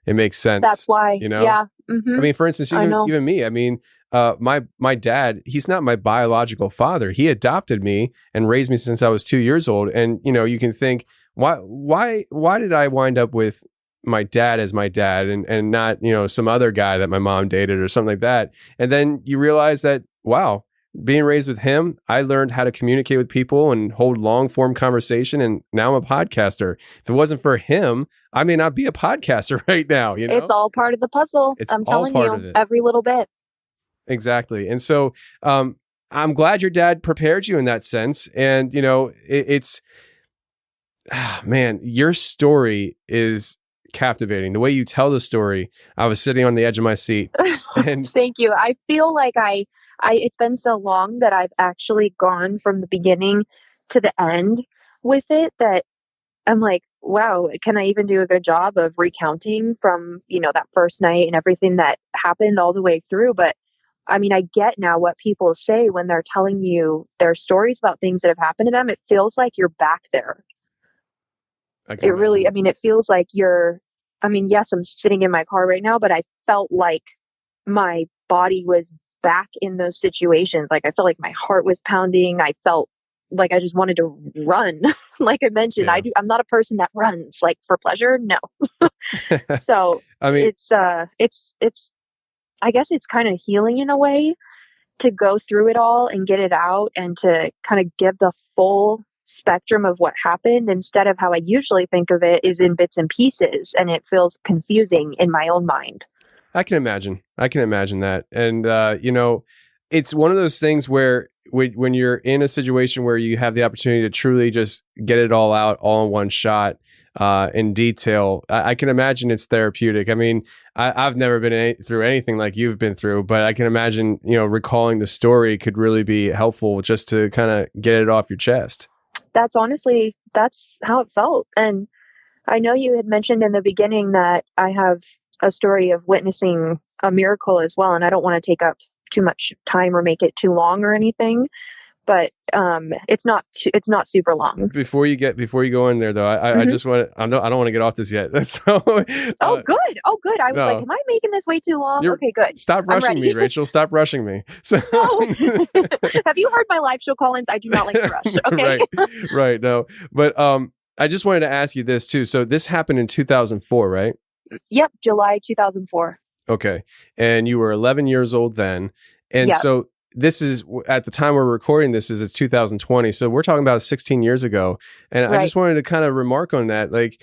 it makes sense. That's why. You know, Yeah. I Hmm. mean, for instance, I know. even me. I mean, my dad, he's not my biological father. He adopted me and raised me since I was 2 years old. And you can think, why did I wind up with my dad as my dad and not some other guy that my mom dated or something like that? And then you realize that, wow. Being raised with him, I learned how to communicate with people and hold long form conversation. And now I'm a podcaster. If it wasn't for him, I may not be a podcaster right now. It's all part of the puzzle. It's I'm all telling part of you, it. every little bit. Exactly. And so I'm glad your dad prepared you in that sense. And, it's, man, your story is captivating. The way you tell the story, I was sitting on the edge of my seat. And Thank you. I feel like it's been so long that I've actually gone from the beginning to the end with it that I'm like, wow, can I even do a good job of recounting from, that first night and everything that happened all the way through? But I mean, I get now what people say when they're telling you their stories about things that have happened to them. It feels like you're back there. I can It really, imagine. I mean, it feels like I mean, yes, I'm sitting in my car right now, but I felt like my body was back in those situations. Like I felt like my heart was pounding. I felt like I just wanted to run. Like I mentioned, Yeah. I'm not a person that runs like for pleasure. No. So I mean, it's I guess it's kind of healing in a way to go through it all and get it out and to kind of give the full spectrum of what happened instead of how I usually think of it is in bits and pieces, and it feels confusing in my own mind. I can imagine. I can imagine that. And, it's one of those things where when you're in a situation where you have the opportunity to truly just get it all out all in one shot, in detail, I can imagine it's therapeutic. I mean, I've never been through anything like you've been through, but I can imagine, recalling the story could really be helpful just to kind of get it off your chest. That's how it felt. And I know you had mentioned in the beginning that I have a story of witnessing a miracle as well, and I don't want to take up too much time or make it too long or anything, but it's not super long. Before you go in there though, I Hmm. just want I don't want to get off this yet. So, Oh, good. Oh, good. I was like, no, am I making this way too long? you're Okay, good. stop I'm rushing me, ready. Rachel. Stop rushing me. So, No. Have you heard my live show call-ins? I do not like to rush. Okay. right, right. No, but I just wanted to ask you this too. So this happened in 2004, right? Yep. July 2004. Okay, and you were 11 years old then, and Yep. so this is at the time we're recording this is it's 2020, so we're talking about 16 years ago, and I Right. just wanted to kind of remark on that, like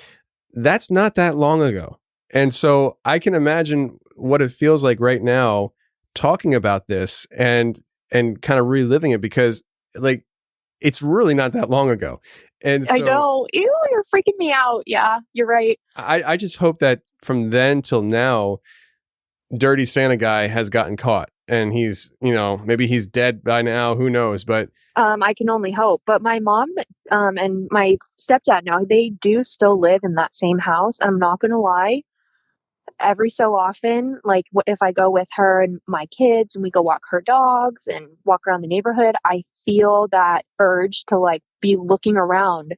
that's not that long ago, and so I can imagine what it feels like right now talking about this and kind of reliving it because like it's really not that long ago, and I so know. Ew, you're freaking me out. Yeah, you're right. I just hope that from then till now Dirty Santa guy has gotten caught and he's, maybe he's dead by now. Who knows? But I can only hope. But my mom, and my stepdad now, they do still live in that same house. I'm not gonna lie. Every so often, like if I go with her and my kids and we go walk her dogs and walk around the neighborhood, I feel that urge to like be looking around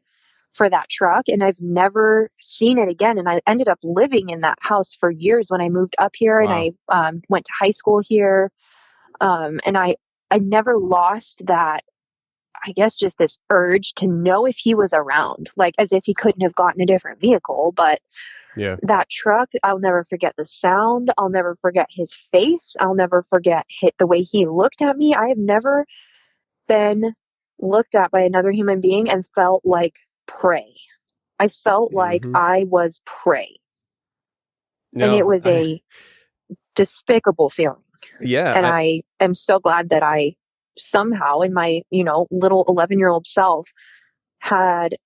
for that truck. And I've never seen it again. And I ended up living in that house for years when I moved up here and wow. I went to high school here. And I never lost that, I guess, just this urge to know if he was around, like as if he couldn't have gotten a different vehicle. But Yeah. that truck, I'll never forget the sound. I'll never forget his face. I'll never forget the way he looked at me. I have never been looked at by another human being and felt like prey. I felt like Hmm. I was prey. And it No, was a despicable feeling. yeah, And I am so glad that I somehow, in my, little 11-year-old self, had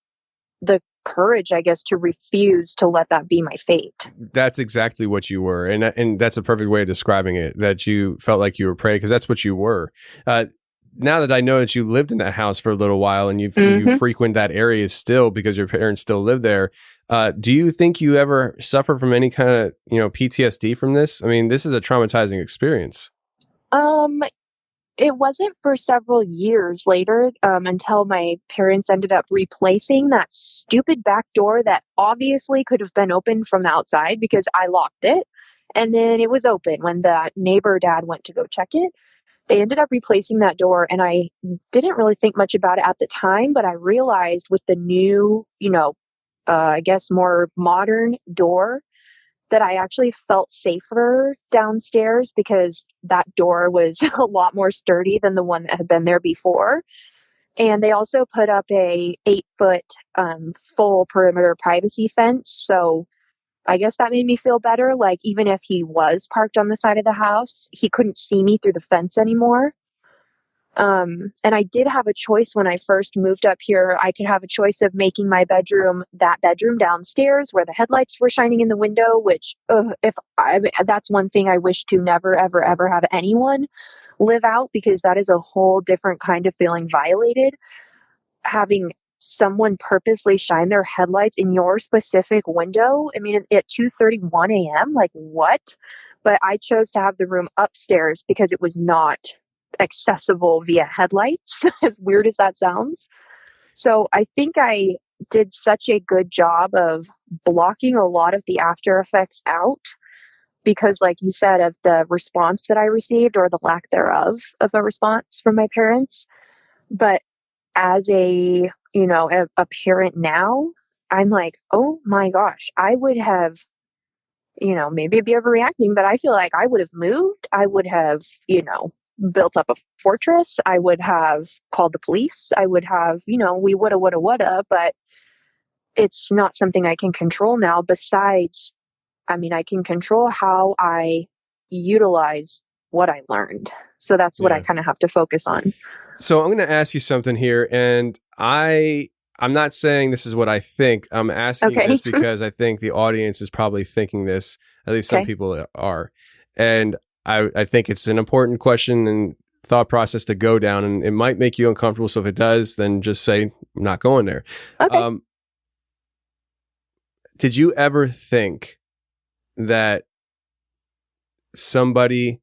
the courage, I guess, to refuse to let that be my fate. That's exactly what you were. And that's a perfect way of describing it, that you felt like you were prey, because that's what you were. Now that I know that you lived in that house for a little while and you frequent that area still because your parents still live there, do you think you ever suffer from any kind of, PTSD from this? I mean, this is a traumatizing experience. It wasn't for several years later, until my parents ended up replacing that stupid back door that obviously could have been opened from the outside because I locked it. And then it was open when the neighbor dad went to go check it. They ended up replacing that door, and I didn't really think much about it at the time, but I realized with the new, I guess more modern door, that I actually felt safer downstairs because that door was a lot more sturdy than the one that had been there before. And they also put up a 8-foot full perimeter privacy fence. So I guess that made me feel better. Like even if he was parked on the side of the house, he couldn't see me through the fence anymore. And I did have a choice when I first moved up here. I could have a choice of making my bedroom that bedroom downstairs where the headlights were shining in the window, which that's one thing I wish to never, ever, ever have anyone live out, because that is a whole different kind of feeling violated. Having someone purposely shine their headlights in your specific window. I mean, at 2:31 a.m., like what? But I chose to have the room upstairs because it was not accessible via headlights, as weird as that sounds. So I think I did such a good job of blocking a lot of the after effects out because, like you said, of the response that I received or the lack thereof of a response from my parents. But as a parent now, I'm like, oh my gosh, I would have, maybe it'd be overreacting, but I feel like I would have moved. I would have, built up a fortress. I would have called the police. I would have, we woulda, but it's not something I can control now. Besides, I mean, I can control how I utilize what I learned. So that's what I kind of have to focus on. So I'm going to ask you something here, and I'm not saying this is what I think. I'm asking you this because I think the audience is probably thinking this. At least some people are. And I think it's an important question and thought process to go down, and it might make you uncomfortable. So if it does, then just say, I'm not going there. Okay. Did you ever think that somebody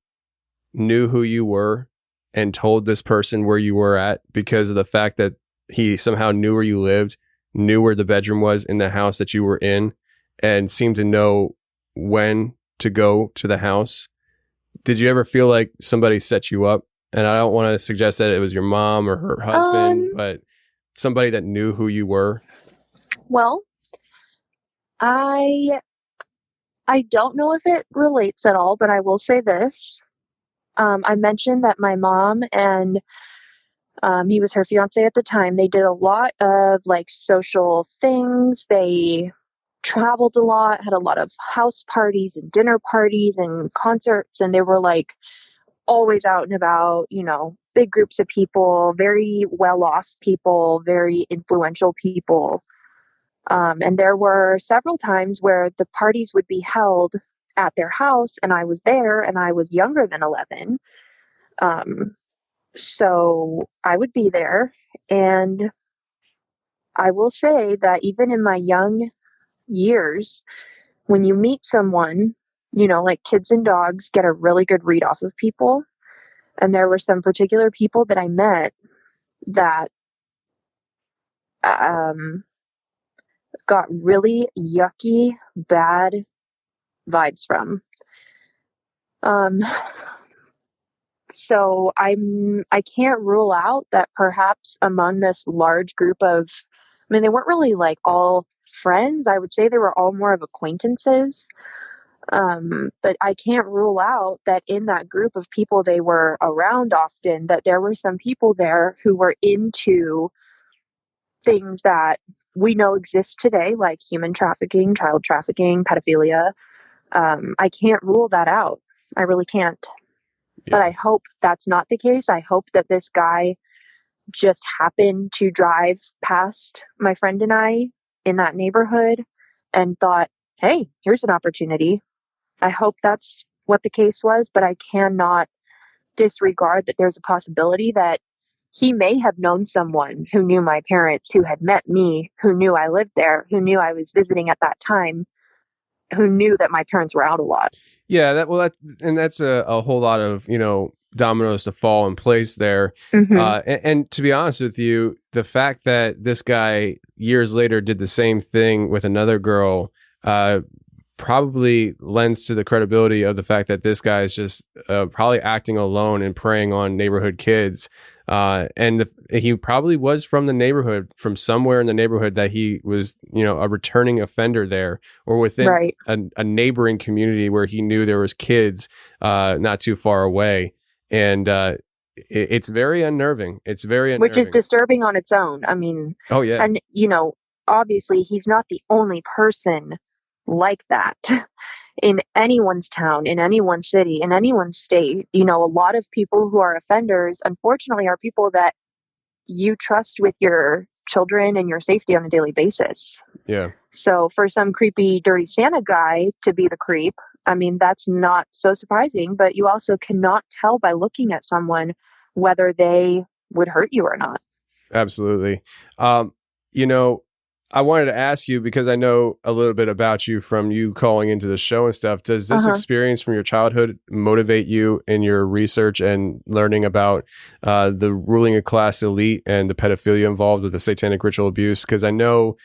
knew who you were and told this person where you were at because of the fact that he somehow knew where you lived, knew where the bedroom was in the house that you were in, and seemed to know when to go to the house? Did you ever feel like somebody set you up? And I don't want to suggest that it was your mom or her husband, but somebody that knew who you were. Well, I don't know if it relates at all, but I will say this. I mentioned that my mom and he was her fiance at the time. They did a lot of like social things. They traveled a lot, had a lot of house parties and dinner parties and concerts, and they were like always out and about, big groups of people, very well-off people, very influential people. And there were several times where the parties would be held at their house, and I was there, and I was younger than 11. So I would be there, and I will say that even in my young years, when you meet someone, like kids and dogs get a really good read off of people. And there were some particular people that I met that got really yucky, bad vibes from. So I can't rule out that perhaps among this large group of, I mean, they weren't really like all friends. I would say they were all more of acquaintances. But I can't rule out that in that group of people they were around often, that there were some people there who were into things that we know exist today, like human trafficking, child trafficking, pedophilia. I can't rule that out. I really can't. But I hope that's not the case. I hope that this guy just happened to drive past my friend and I in that neighborhood and thought, hey, here's an opportunity. I hope that's what the case was, but I cannot disregard that there's a possibility that he may have known someone who knew my parents, who had met me, who knew I lived there, who knew I was visiting at that time, who knew that my parents were out a lot. Yeah, that's a whole lot of, dominoes to fall in place there. And to be honest with you, the fact that this guy years later did the same thing with another girl probably lends to the credibility of the fact that this guy is just probably acting alone and preying on neighborhood kids. He probably was from the neighborhood, from somewhere in the neighborhood that he was, a returning offender there, or within a neighboring community where he knew there was kids not too far away. And it's very unnerving. It's very unnerving. Which is disturbing on its own. I mean, oh yeah. And, obviously he's not the only person like that in anyone's town, in anyone's city, in anyone's state. A lot of people who are offenders, unfortunately, are people that you trust with your children and your safety on a daily basis. Yeah. So for some creepy, dirty Santa guy to be the creep, I mean, that's not so surprising, but you also cannot tell by looking at someone whether they would hurt you or not. Absolutely. I wanted to ask you, because I know a little bit about you from you calling into the show and stuff. Does this experience from your childhood motivate you in your research and learning about the ruling class elite and the pedophilia involved with the satanic ritual abuse? Because I know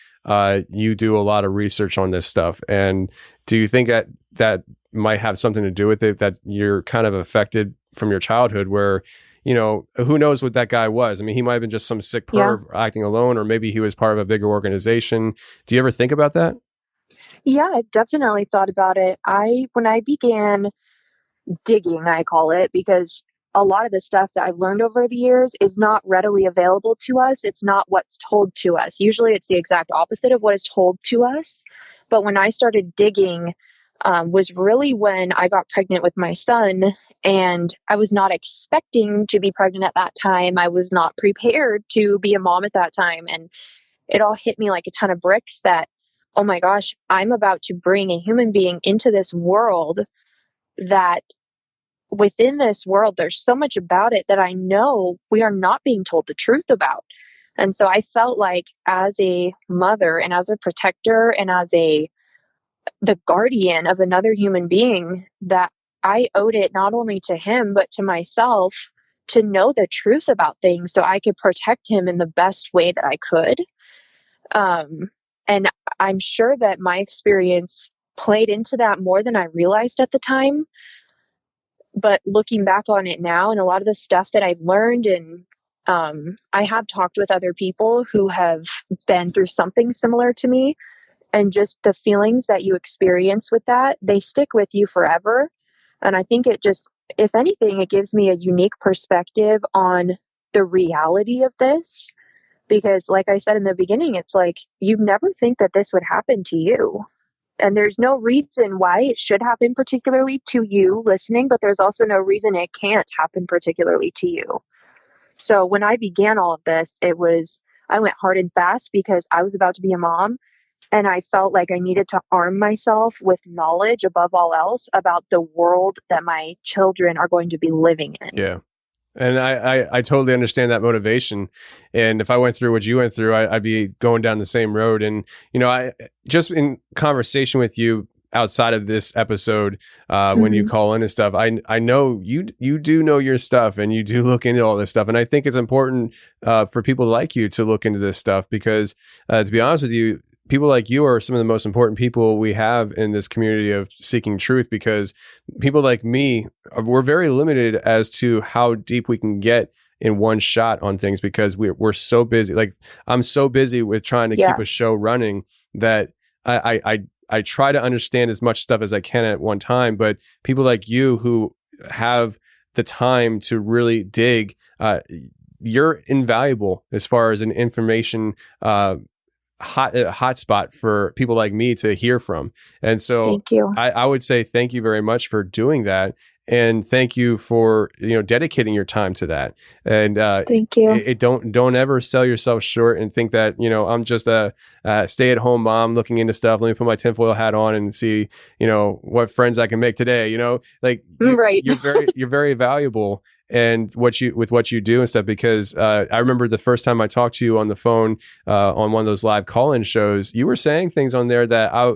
you do a lot of research on this stuff. And do you think that might have something to do with it, that you're kind of affected from your childhood where, who knows what that guy was? I mean, he might have been just some sick perv acting alone, or maybe he was part of a bigger organization. Do you ever think about that? Yeah, I've definitely thought about it. When I began digging, I call it, because a lot of the stuff that I've learned over the years is not readily available to us. It's not what's told to us. Usually it's the exact opposite of what is told to us. But when I started digging, was really when I got pregnant with my son, and I was not expecting to be pregnant at that time. I was not prepared to be a mom at that time. And it all hit me like a ton of bricks that, oh my gosh, I'm about to bring a human being into this world that within this world, there's so much about it that I know we are not being told the truth about. And so I felt like as a mother and as a protector and as the guardian of another human being, that I owed it not only to him, but to myself to know the truth about things so I could protect him in the best way that I could. And I'm sure that my experience played into that more than I realized at the time. But looking back on it now, and a lot of the stuff that I've learned, and I have talked with other people who have been through something similar to me, and just the feelings that you experience with that, they stick with you forever. And I think it just, if anything, it gives me a unique perspective on the reality of this. Because like I said in the beginning, it's like, you never think that this would happen to you. And there's no reason why it should happen particularly to you listening, but there's also no reason it can't happen particularly to you. So when I began all of this, I went hard and fast because I was about to be a mom. And I felt like I needed to arm myself with knowledge above all else about the world that my children are going to be living in. Yeah. And I totally understand that motivation. And if I went through what you went through, I'd be going down the same road. And, I just in conversation with you outside of this episode, when you call in and stuff, I know you do know your stuff and you do look into all this stuff. And I think it's important for people like you to look into this stuff because, to be honest with you, people like you are some of the most important people we have in this community of seeking truth, because people like me, we're very limited as to how deep we can get in one shot on things because we're so busy. Like I'm so busy with trying to keep a show running that I try to understand as much stuff as I can at one time. But people like you who have the time to really dig, you're invaluable as far as an information hotspot for people like me to hear from. And so thank you. I would say thank you very much for doing that. And thank you for, dedicating your time to that. And Thank you. don't ever sell yourself short and think that, I'm just a stay-at-home mom looking into stuff. Let me put my tinfoil hat on and see, what friends I can make today. Right. You're very valuable. And with what you do and stuff, because I remember the first time I talked to you on the phone on one of those live call-in shows, you were saying things on there that I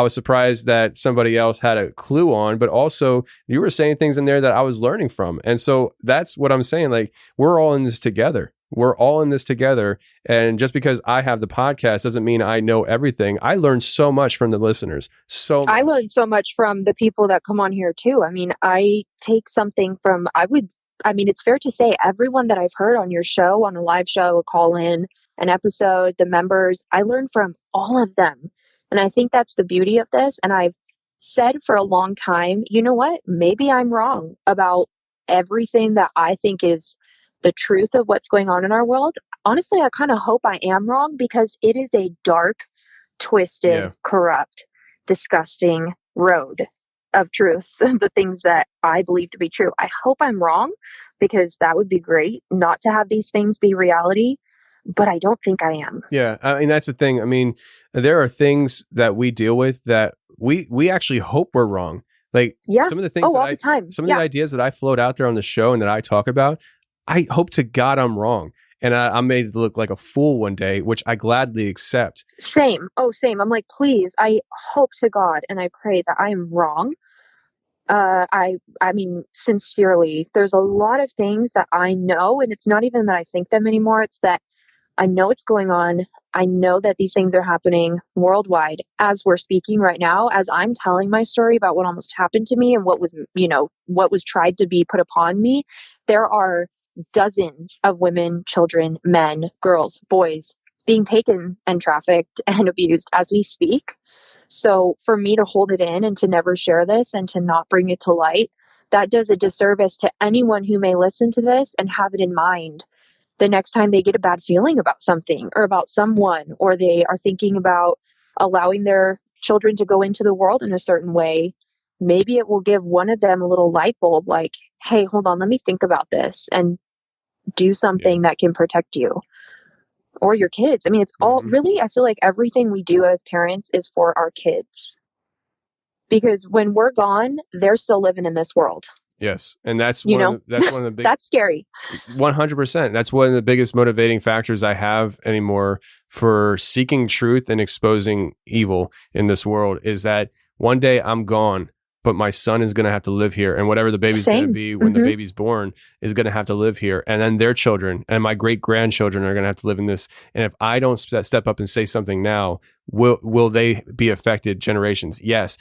was surprised that somebody else had a clue on, but also you were saying things in there that I was learning from. And so that's what I'm saying. Like, we're all in this together. We're all in this together. And just because I have the podcast doesn't mean I know everything. I learned so much from the listeners. So much. I learned so much from the people that come on here too. I mean, I take something from, it's fair to say everyone that I've heard on your show, on a live show, a call in, an episode, the members, I learned from all of them. And I think that's the beauty of this. And I've said for a long time, you know what? Maybe I'm wrong about everything that I think is the truth of what's going on in our world. Honestly, I kind of hope I am wrong, because it is a dark, twisted, corrupt, disgusting road of truth, the things that I believe to be true. I hope I'm wrong, because that would be great not to have these things be reality, but I don't think I am. Yeah, I mean, that's the thing. I mean, there are things that we deal with that we actually hope we're wrong. Like, some of the things all the time. Some of the ideas that I float out there on the show and that I talk about, I hope to God I'm wrong. And I'm made to look like a fool one day, which I gladly accept. Same. Oh, same. I'm like, please, I hope to God and I pray that I am wrong. I mean, sincerely, there's a lot of things that I know, and it's not even that I think them anymore. It's that I know what's going on. I know that these things are happening worldwide as we're speaking right now, as I'm telling my story about what almost happened to me and what was tried to be put upon me. There are dozens of women, children, men, girls, boys being taken and trafficked and abused as we speak. So for me to hold it in and to never share this and to not bring it to light, that does a disservice to anyone who may listen to this and have it in mind the next time they get a bad feeling about something or about someone, or they are thinking about allowing their children to go into the world in a certain way. Maybe it will give one of them a little light bulb, like, hey, hold on, let me think about this and do something that can protect you or your kids. I mean, it's all really, I feel like everything we do as parents is for our kids, because when we're gone, they're still living in this world. Yes. And that's one of the big, that's scary. 100%. That's one of the biggest motivating factors I have anymore for seeking truth and exposing evil in this world, is that one day I'm gone, but my son is going to have to live here. And whatever the baby's going to be when the baby's born is going to have to live here. And then their children and my great grandchildren are going to have to live in this. And if I don't step up and say something now, will they be affected generations? Yes.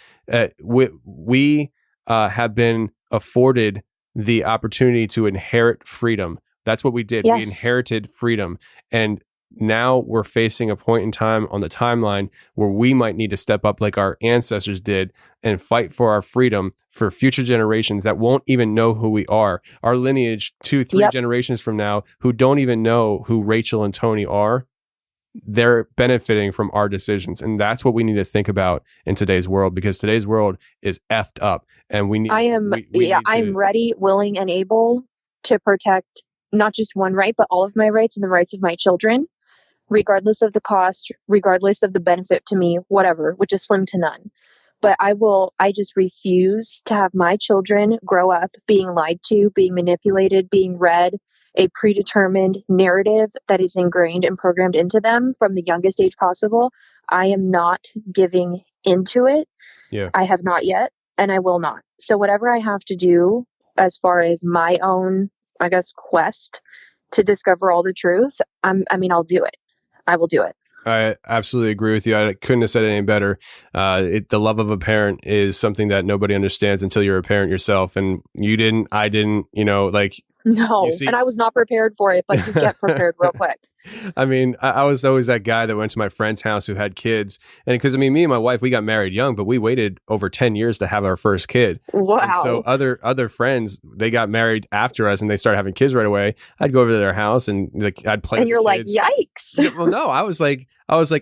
We have been afforded the opportunity to inherit freedom. That's what we did. Yes. We inherited freedom. And now we're facing a point in time on the timeline where we might need to step up like our ancestors did and fight for our freedom for future generations that won't even know who we are. Our lineage, 2-3 generations from now, who don't even know who Rachyll and Tony are, they're benefiting from our decisions. And that's what we need to think about in today's world, because today's world is effed up. And we need, I'm ready, willing, and able to protect not just one right, but all of my rights and the rights of my children, regardless of the cost, regardless of the benefit to me, whatever, which is slim to none. But I just refuse to have my children grow up being lied to, being manipulated, being read a predetermined narrative that is ingrained and programmed into them from the youngest age possible. I am not giving into it. Yeah. I have not yet, and I will not. So whatever I have to do as far as my own, I guess, quest to discover all the truth, I'll do it. I will do it. I absolutely agree with you. I couldn't have said it any better. The love of a parent is something that nobody understands until you're a parent yourself. And you didn't, I didn't, No, and I was not prepared for it, but you get prepared real quick. I mean, I was always that guy that went to my friend's house who had kids. And because, me and my wife, we got married young, but we waited over 10 years to have our first kid. Wow. And so other friends, they got married after us and they started having kids right away. I'd go over to their house and I'd play with you're the kids. Like, yikes. Yeah, well, no, I was like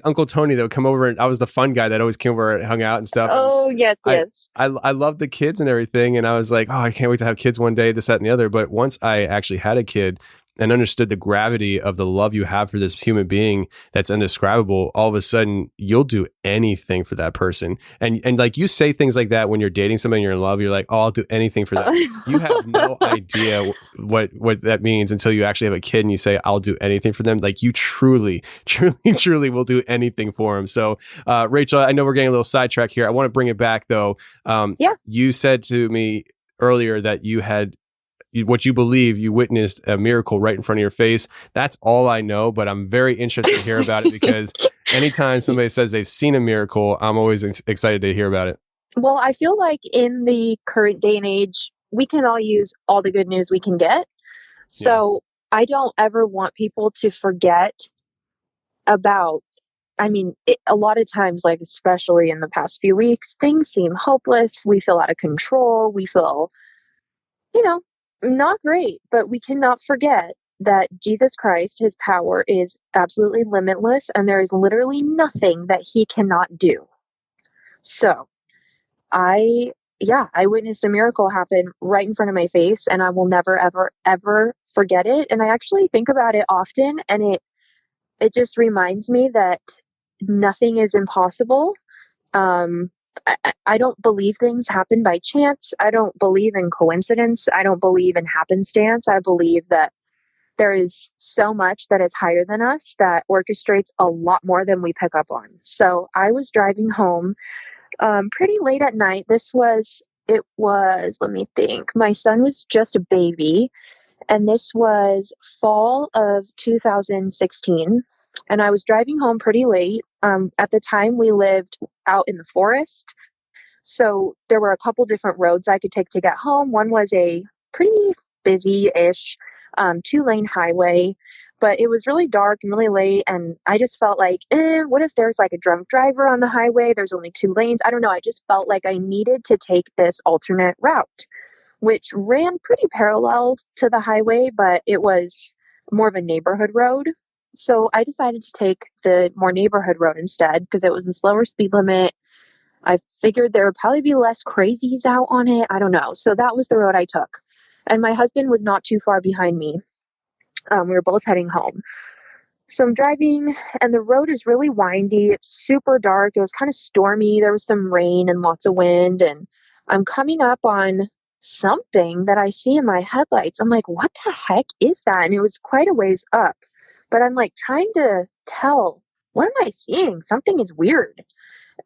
Uncle Tony that would come over, and I was the fun guy that always came over and hung out and stuff. Oh, Oh, yes, I, yes. I love the kids and everything. And I was like, oh, I can't wait to have kids one day, this, that, and the other. But once I actually had a kid and understood the gravity of the love you have for this human being that's indescribable, all of a sudden you'll do anything for that person. And like you say things like that when you're dating somebody and you're in love, you're like, oh, I'll do anything for them. You have no idea what that means until you actually have a kid and you say, I'll do anything for them. Like you truly, truly, truly will do anything for them. So, Rachyll, I know we're getting a little sidetracked here. I want to bring it back though. Yeah. You said to me earlier that you had what you believe you witnessed a miracle right in front of your face. That's all I know, but I'm very interested to hear about it because anytime somebody says they've seen a miracle, I'm always excited to hear about it. Well, I feel like in the current day and age, we can all use all the good news we can get. So I don't ever want people to forget about, a lot of times, like, especially in the past few weeks, things seem hopeless. We feel out of control. We feel, you know, not great, but we cannot forget that Jesus Christ, his power is absolutely limitless, and there is literally nothing that he cannot do. So I witnessed a miracle happen right in front of my face, and I will never, ever, ever forget it. And I actually think about it often, and it just reminds me that nothing is impossible. Um, I don't believe things happen by chance. I don't believe in coincidence. I don't believe in happenstance. I believe that there is so much that is higher than us that orchestrates a lot more than we pick up on. So I was driving home pretty late at night. Let me think. My son was just a baby, and this was fall of 2016. And I was driving home pretty late. At the time, we lived out in the forest. So there were a couple different roads I could take to get home. One was a pretty busy-ish 2-lane highway, but it was really dark and really late. And I just felt like, what if there's like a drunk driver on the highway? There's only 2 lanes. I don't know. I just felt like I needed to take this alternate route, which ran pretty parallel to the highway, but it was more of a neighborhood road. So I decided to take the more neighborhood road instead because it was a slower speed limit. I figured there would probably be less crazies out on it. I don't know. So that was the road I took. And my husband was not too far behind me. We were both heading home. So I'm driving, and the road is really windy. It's super dark. It was kind of stormy. There was some rain and lots of wind. And I'm coming up on something that I see in my headlights. I'm like, what the heck is that? And it was quite a ways up. But I'm like trying to tell, what am I seeing? Something is weird.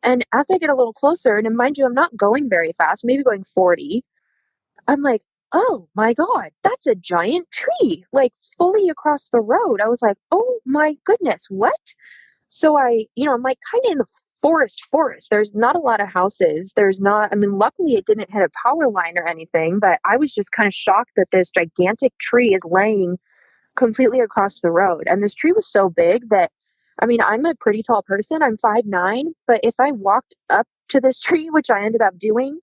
And as I get a little closer, and mind you, I'm not going very fast, maybe going 40, I'm like, oh my God, that's a giant tree, like fully across the road. I was like, oh my goodness, what? So I'm like kind of in the forest. There's not a lot of houses. Luckily it didn't hit a power line or anything, but I was just kind of shocked that this gigantic tree is laying completely across the road. And this tree was so big that, I'm a pretty tall person. I'm 5'9", but if I walked up to this tree, which I ended up doing,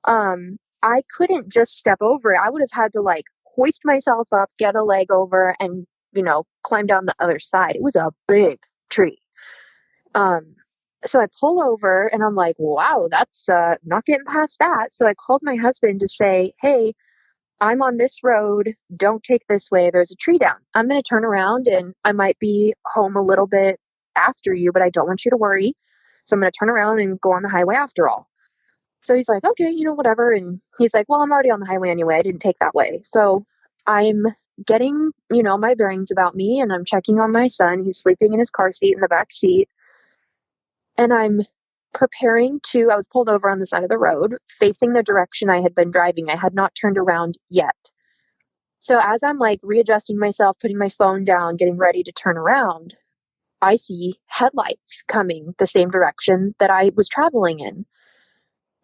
I couldn't just step over it. I would have had to hoist myself up, get a leg over, and, climb down the other side. It was a big tree. So I pull over and I'm like, wow, that's not getting past that. So I called my husband to say, hey, I'm on this road. Don't take this way. There's a tree down. I'm going to turn around and I might be home a little bit after you, but I don't want you to worry. So I'm going to turn around and go on the highway after all. So he's like, okay, whatever. And he's like, well, I'm already on the highway anyway. I didn't take that way. So I'm getting, my bearings about me, and I'm checking on my son. He's sleeping in his car seat in the back seat. And I'm I was pulled over on the side of the road, facing the direction I had been driving. I had not turned around yet. So as I'm readjusting myself, putting my phone down, getting ready to turn around, I see headlights coming the same direction that I was traveling in.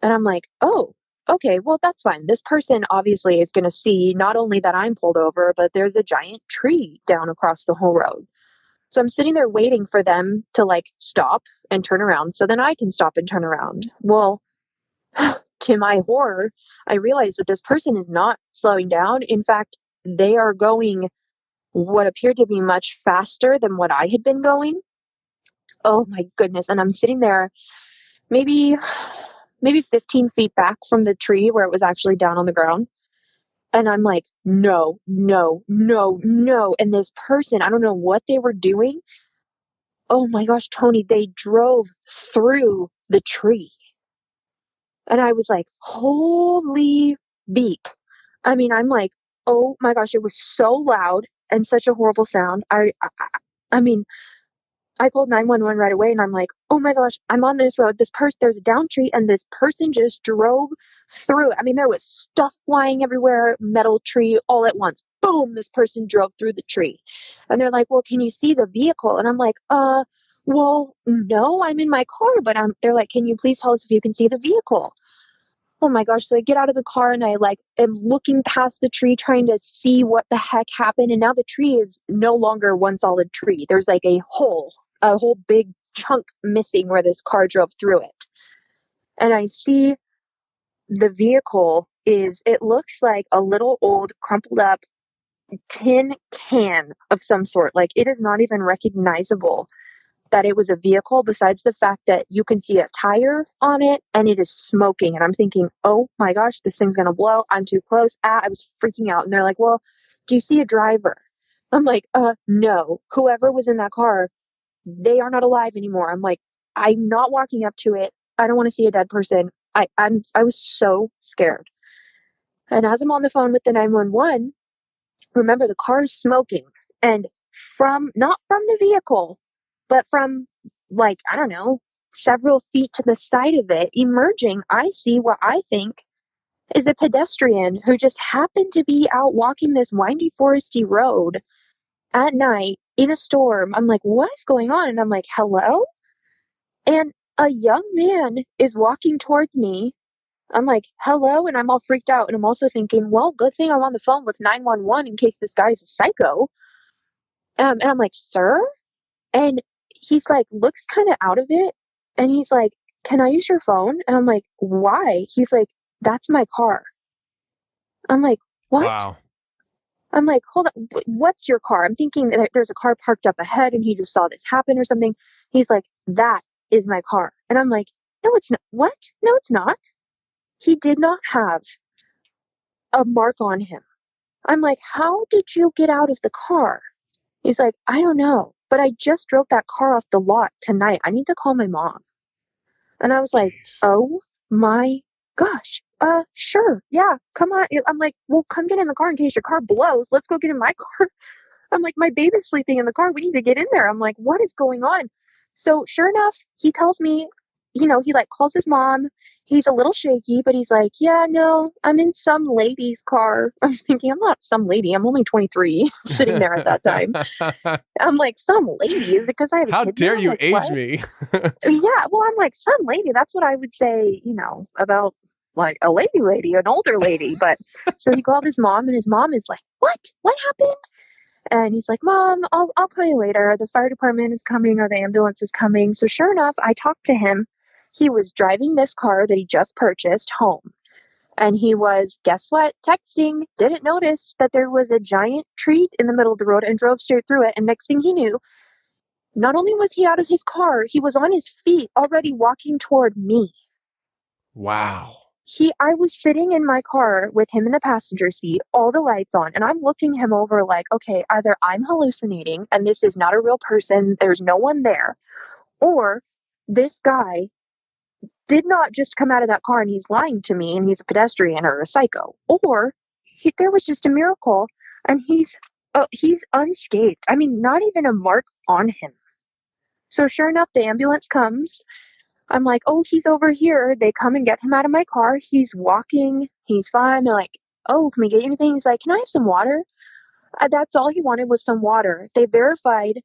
And I'm like, oh, okay, well, that's fine. This person obviously is going to see not only that I'm pulled over, but there's a giant tree down across the whole road. So I'm sitting there waiting for them to stop and turn around so then I can stop and turn around. Well, to my horror, I realized that this person is not slowing down. In fact, they are going what appeared to be much faster than what I had been going. Oh my goodness. And I'm sitting there maybe maybe 15 feet back from the tree where it was actually down on the ground. And I'm like, no, no, no, no. And this person, I don't know what they were doing. Oh my gosh, Tony, they drove through the tree. And I was like, holy beep. I mean, I'm like, oh my gosh, it was so loud and such a horrible sound. I mean, I called 911 right away and I'm like, oh my gosh, I'm on this road. There's a down tree and this person just drove through it. I mean, there was stuff flying everywhere, metal tree all at once. Boom, this person drove through the tree. And they're like, well, can you see the vehicle? And I'm like, well, no, I'm in my car, but they're like, can you please tell us if you can see the vehicle? Oh my gosh. So I get out of the car and I like am looking past the tree trying to see what the heck happened. And now the tree is no longer one solid tree. There's like a whole big chunk missing where this car drove through it. And I see the vehicle it looks like a little old crumpled up tin can of some sort. Like it is not even recognizable that it was a vehicle, besides the fact that you can see a tire on it and it is smoking. And I'm thinking, oh my gosh, this thing's going to blow. I'm too close. I was freaking out. And they're like, well, do you see a driver? I'm like, no. Whoever was in that car, they are not alive anymore. I'm like, I'm not walking up to it. I don't want to see a dead person. I was so scared. And as I'm on the phone with the 911, remember the car's smoking. And not from the vehicle, but from like, I don't know, several feet to the side of it, emerging, I see what I think is a pedestrian who just happened to be out walking this windy, foresty road at night in a storm. I'm like, what is going on? And I'm like, hello? And a young man is walking towards me. I'm like, hello? And I'm all freaked out. And I'm also thinking, well, good thing I'm on the phone with 911 in case this guy's a psycho. And I'm like, sir? And he's like, looks kind of out of it. And he's like, can I use your phone? And I'm like, why? He's like, that's my car. I'm like, what? Wow. I'm like, hold on, what's your car? I'm thinking that there's a car parked up ahead and he just saw this happen or something. He's like, that is my car. And I'm like, no, it's not. What? No, it's not. He did not have a mark on him. I'm like, how did you get out of the car? He's like, I don't know, but I just drove that car off the lot tonight. I need to call my mom. And I was like, Jeez. oh my gosh. Sure. Yeah, come on. I'm like, well, come get in the car in case your car blows. Let's go get in my car. I'm like, my baby's sleeping in the car. We need to get in there. I'm like, what is going on? So sure enough, he tells me, he like calls his mom. He's a little shaky, but he's like, yeah, no, I'm in some lady's car. I'm thinking, I'm not some lady. I'm only 23 sitting there at that time. I'm like, some lady? Is it because I have a How kid dare now? you Like, age what? me? Yeah, well, I'm like, some lady. That's what I would say, about like a lady, an older lady. But so he called his mom, and his mom is like, what? What happened? And he's like, Mom, I'll call you later. The fire department is coming or the ambulance is coming. So sure enough, I talked to him. He was driving this car that he just purchased home. And he was, guess what? Texting, didn't notice that there was a giant tree in the middle of the road and drove straight through it. And next thing he knew, not only was he out of his car, he was on his feet already walking toward me. Wow. I was sitting in my car with him in the passenger seat, all the lights on, and I'm looking him over like, okay, either I'm hallucinating and this is not a real person, there's no one there, or this guy did not just come out of that car and he's lying to me and he's a pedestrian or a psycho, or there was just a miracle and he's unscathed. I mean, not even a mark on him. So sure enough, the ambulance comes. I'm like, oh, he's over here. They come and get him out of my car. He's walking. He's fine. They're like, oh, can we get you anything? He's like, can I have some water? That's all he wanted was some water. They verified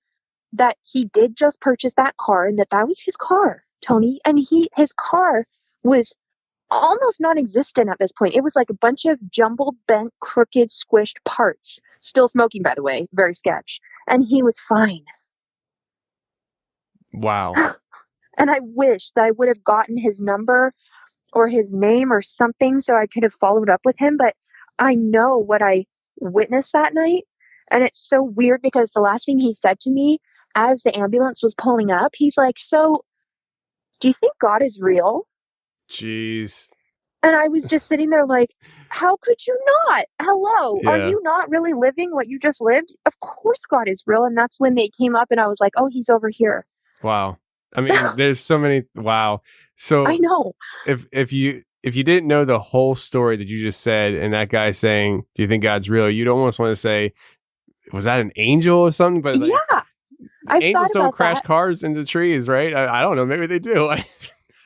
that he did just purchase that car and that was his car, Tony. And his car was almost non-existent at this point. It was like a bunch of jumbled, bent, crooked, squished parts. Still smoking, by the way. Very sketch. And he was fine. Wow. And I wish that I would have gotten his number or his name or something so I could have followed up with him. But I know what I witnessed that night. And it's so weird because the last thing he said to me as the ambulance was pulling up, he's like, so do you think God is real? Jeez. And I was just sitting there like, how could you not? Hello, are Yeah. you not really living what you just lived? Of course God is real. And that's when they came up and I was like, oh, he's over here. Wow. I mean, there's so many. Wow. So I know. if you didn't know the whole story that you just said, and that guy saying, "Do you think God's real?" You'd almost want to say, "Was that an angel or something?" But like, Yeah. I angels thought don't about crash that. cars into trees, right? I don't know. Maybe they do. I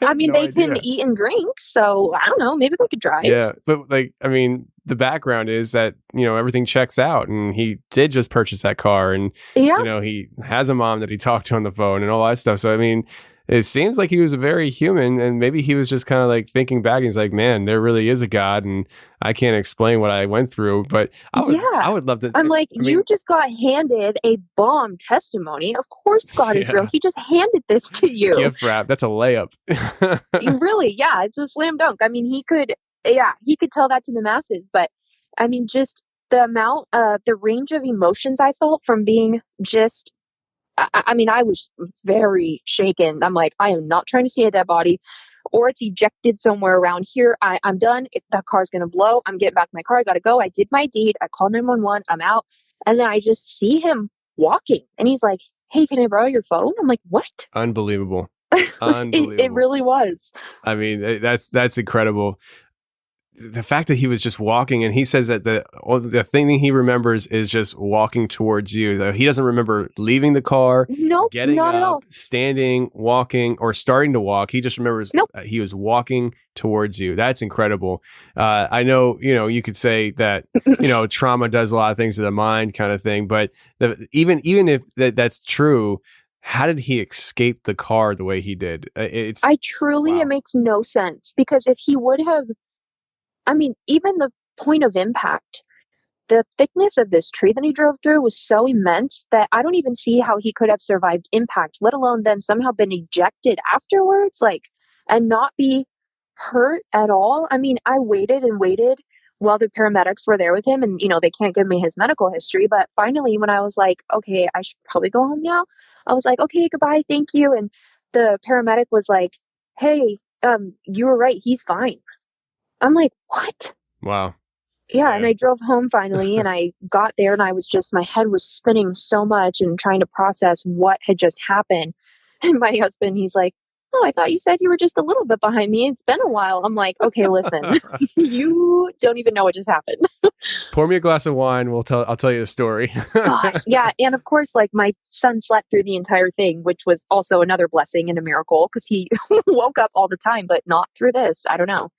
I have mean, no they can idea. eat and drink, so I don't know. Maybe they could drive. Yeah, but like, I mean, the background is that everything checks out, and he did just purchase that car, and Yeah. he has a mom that he talked to on the phone and all that stuff. So I mean, it seems like he was very human, and maybe he was just kind of like thinking back. And he's like, "Man, there really is a God, and I can't explain what I went through." But I would love to. I'm like, I mean, you just got handed a bomb testimony. Of course God is real. yeah, He just handed this to you. gift wrap. That's a layup. Really, yeah, it's a slam dunk. I mean, he could tell that to the masses, but I mean, just the range of emotions I felt from being just, I mean, I was very shaken. I'm like, I am not trying to see a dead body or it's ejected somewhere around here. I'm done. If that car's going to blow, I'm getting back in my car. I got to go. I did my deed. I called 911. I'm out. And then I just see him walking and he's like, hey, can I borrow your phone? I'm like, what? Unbelievable. Unbelievable. It really was. I mean, that's incredible. The fact that he was just walking, and he says that the thing that he remembers is just walking towards you. He doesn't remember leaving the car, Nope, getting not at up, all. standing, walking, or starting to walk. He just remembers Nope. he was walking towards you. That's incredible. I know, you could say that, trauma does a lot of things to the mind kind of thing, but even if that's true, how did he escape the car the way he did? It makes no sense because if he would have, I mean, even the point of impact, the thickness of this tree that he drove through was so immense that I don't even see how he could have survived impact, let alone then somehow been ejected afterwards, and not be hurt at all. I mean, I waited and waited while the paramedics were there with him and, they can't give me his medical history. But finally, when I was like, okay, I should probably go home now, I was like, okay, goodbye, thank you. And the paramedic was like, hey, you were right, he's fine. I'm like, what? Wow. Yeah, and I drove home finally and I got there and my head was spinning so much and trying to process what had just happened. And my husband, he's like, oh, I thought you said you were just a little bit behind me. It's been a while. I'm like, okay, listen, you don't even know what just happened. Pour me a glass of wine. I'll tell you a story. Gosh, yeah. And of course, my son slept through the entire thing, which was also another blessing and a miracle because he woke up all the time, but not through this. I don't know.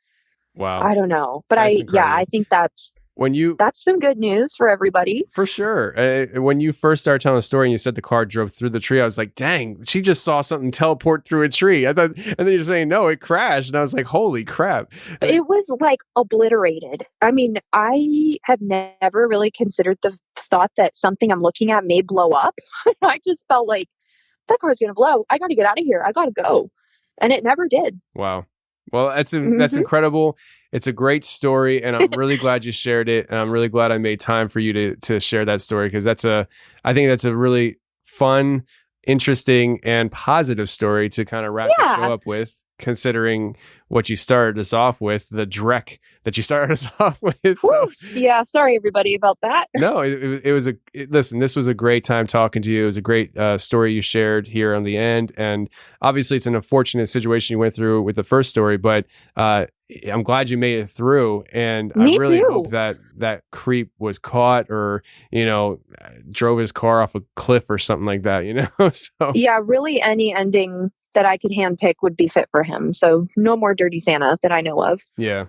Wow. I don't know. But That's incredible. I think that's some good news for everybody. For sure. When you first started telling the story and you said the car drove through the tree, I was like, dang, she just saw something teleport through a tree. I thought, and then you're saying, no, it crashed. And I was like, holy crap. It was obliterated. I mean, I have never really considered the thought that something I'm looking at may blow up. I just felt like that car's going to blow. I got to get out of here. I got to go. And it never did. Wow. Well, that's incredible. It's a great story, and I'm really glad you shared it. And I'm really glad I made time for you to share that story because I think that's a really fun, interesting, and positive story to kind of wrap the show up with. Considering what you started us off with, the dreck that you started us off with. So. Yeah, sorry everybody about that. No, listen, this was a great time talking to you. It was a great story you shared here on the end. And obviously it's an unfortunate situation you went through with the first story, but I'm glad you made it through. And I really hope that creep was caught or, drove his car off a cliff or something like that, So. Yeah, really any ending that I could handpick would be fit for him. So no more Dirty Santa that I know of. Yeah.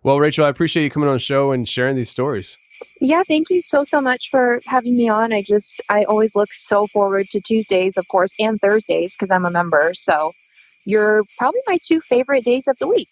Well, Rachyll, I appreciate you coming on the show and sharing these stories. Yeah, thank you so much for having me on. I always look so forward to Tuesdays, of course, and Thursdays because I'm a member. So you're probably my 2 favorite days of the week.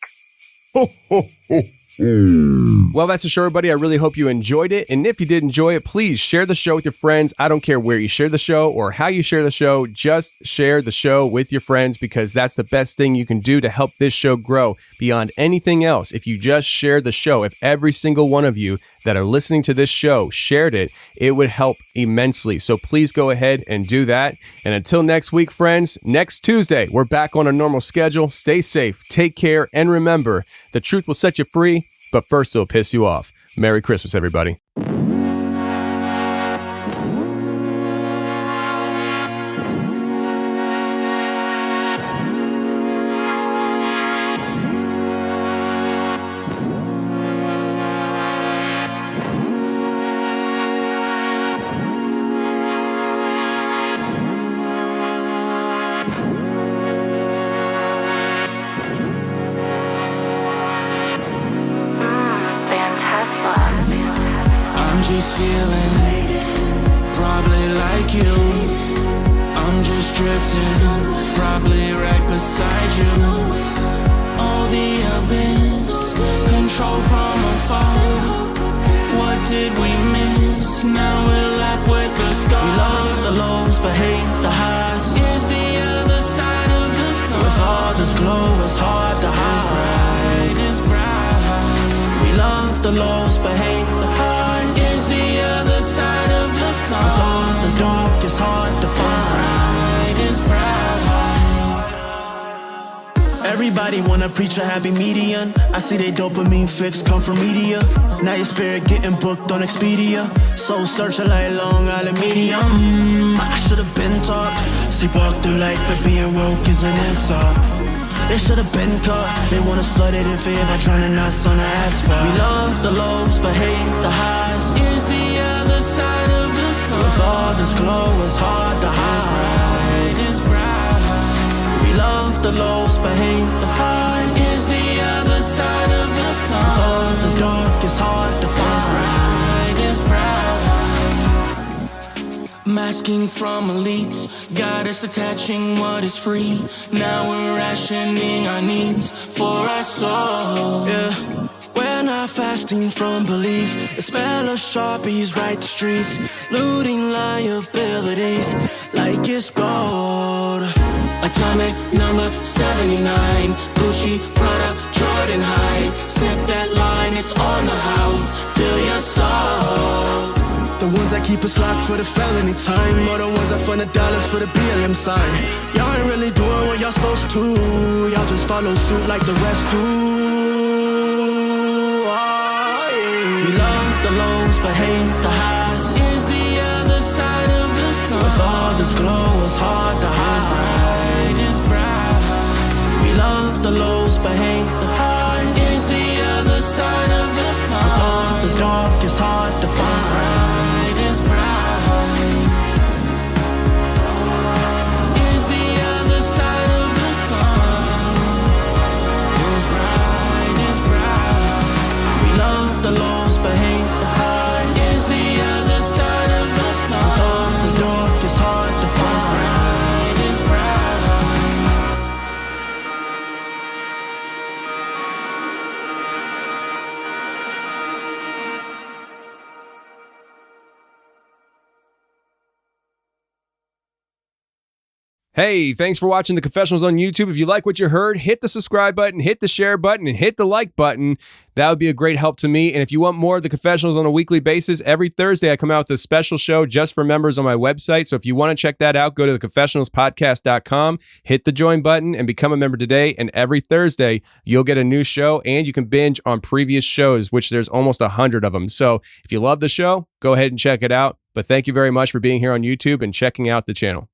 Well, that's the show, everybody. I really hope you enjoyed it. And if you did enjoy it, please share the show with your friends. I don't care where you share the show or how you share the show. Just share the show with your friends because that's the best thing you can do to help this show grow. beyond anything else if you just shared the show. If every single one of you that are listening to this show shared it, it would help immensely. So please go ahead and do that. And until next week, friends, next Tuesday, we're back on a normal schedule. Stay safe, take care, and remember, the truth will set you free, but first it'll piss you off. Merry Christmas, everybody. I'm just feeling probably like you. I'm just drifting, probably right beside you. All the abyss, control from afar. What did we miss? Now we're left with the scars. We love the lows but hate the highs. Is the other side of the sun. With all this glow, it's hard to hide. It's bright. We love the lows but hate the highs. Is the other side of the sun. With all this dark, it's hard to find. It's bright. Everybody wanna preach a happy median. I see they dopamine fix come from media. Now your spirit getting booked on Expedia. Soul searching like Long Island Medium. I should've been taught. Sleepwalk through life, but being woke is an insult. They should've been caught. They want us flooded in fear by drowning us on the asphalt. We love the lows but hate the highs. Is the other side of the sun. With all this glow, it's hard to hide. It's bright. We love the lows but hate the highs. Is the other side of the sun. With all this dark, it's hard to find. It's bright. Masking from elites, got us detaching what is free. Now we're rationing our needs for our soul. Yeah, we're not fasting from belief. The smell of Sharpies right the streets, looting liabilities like it's gold. Atomic number 79, Gucci, Prada, Jordan High. Sniff that line, it's on the house till you're sold. The ones that keep us locked for the felony time, or the ones that fund the dollars for the BLM sign. Y'all ain't really doing what y'all supposed to. Y'all just follow suit like the rest do. Oh, yeah. We love the lows but hate the highs. Is the other side of the sun. With all this glow, it's hard to hide. It's bright. We love the lows but hate the highs. Is the other side of the sun. With all this dark, it's hard to find. It's bright. Is the other side of the sun. It's bright. It's bright. We love the lows but hate the highs. Is the other side of the sun. With all this dark, it's hard to find. It's bright. Hey, thanks for watching the Confessionals on YouTube. If you like what you heard, hit the subscribe button, hit the share button, and hit the like button. That would be a great help to me. And if you want more of the Confessionals on a weekly basis, every Thursday I come out with a special show just for members on my website. So if you want to check that out, go to theconfessionalspodcast.com, hit the join button, and become a member today. And every Thursday, you'll get a new show, and you can binge on previous shows, which there's almost 100 of them. So if you love the show, go ahead and check it out. But thank you very much for being here on YouTube and checking out the channel.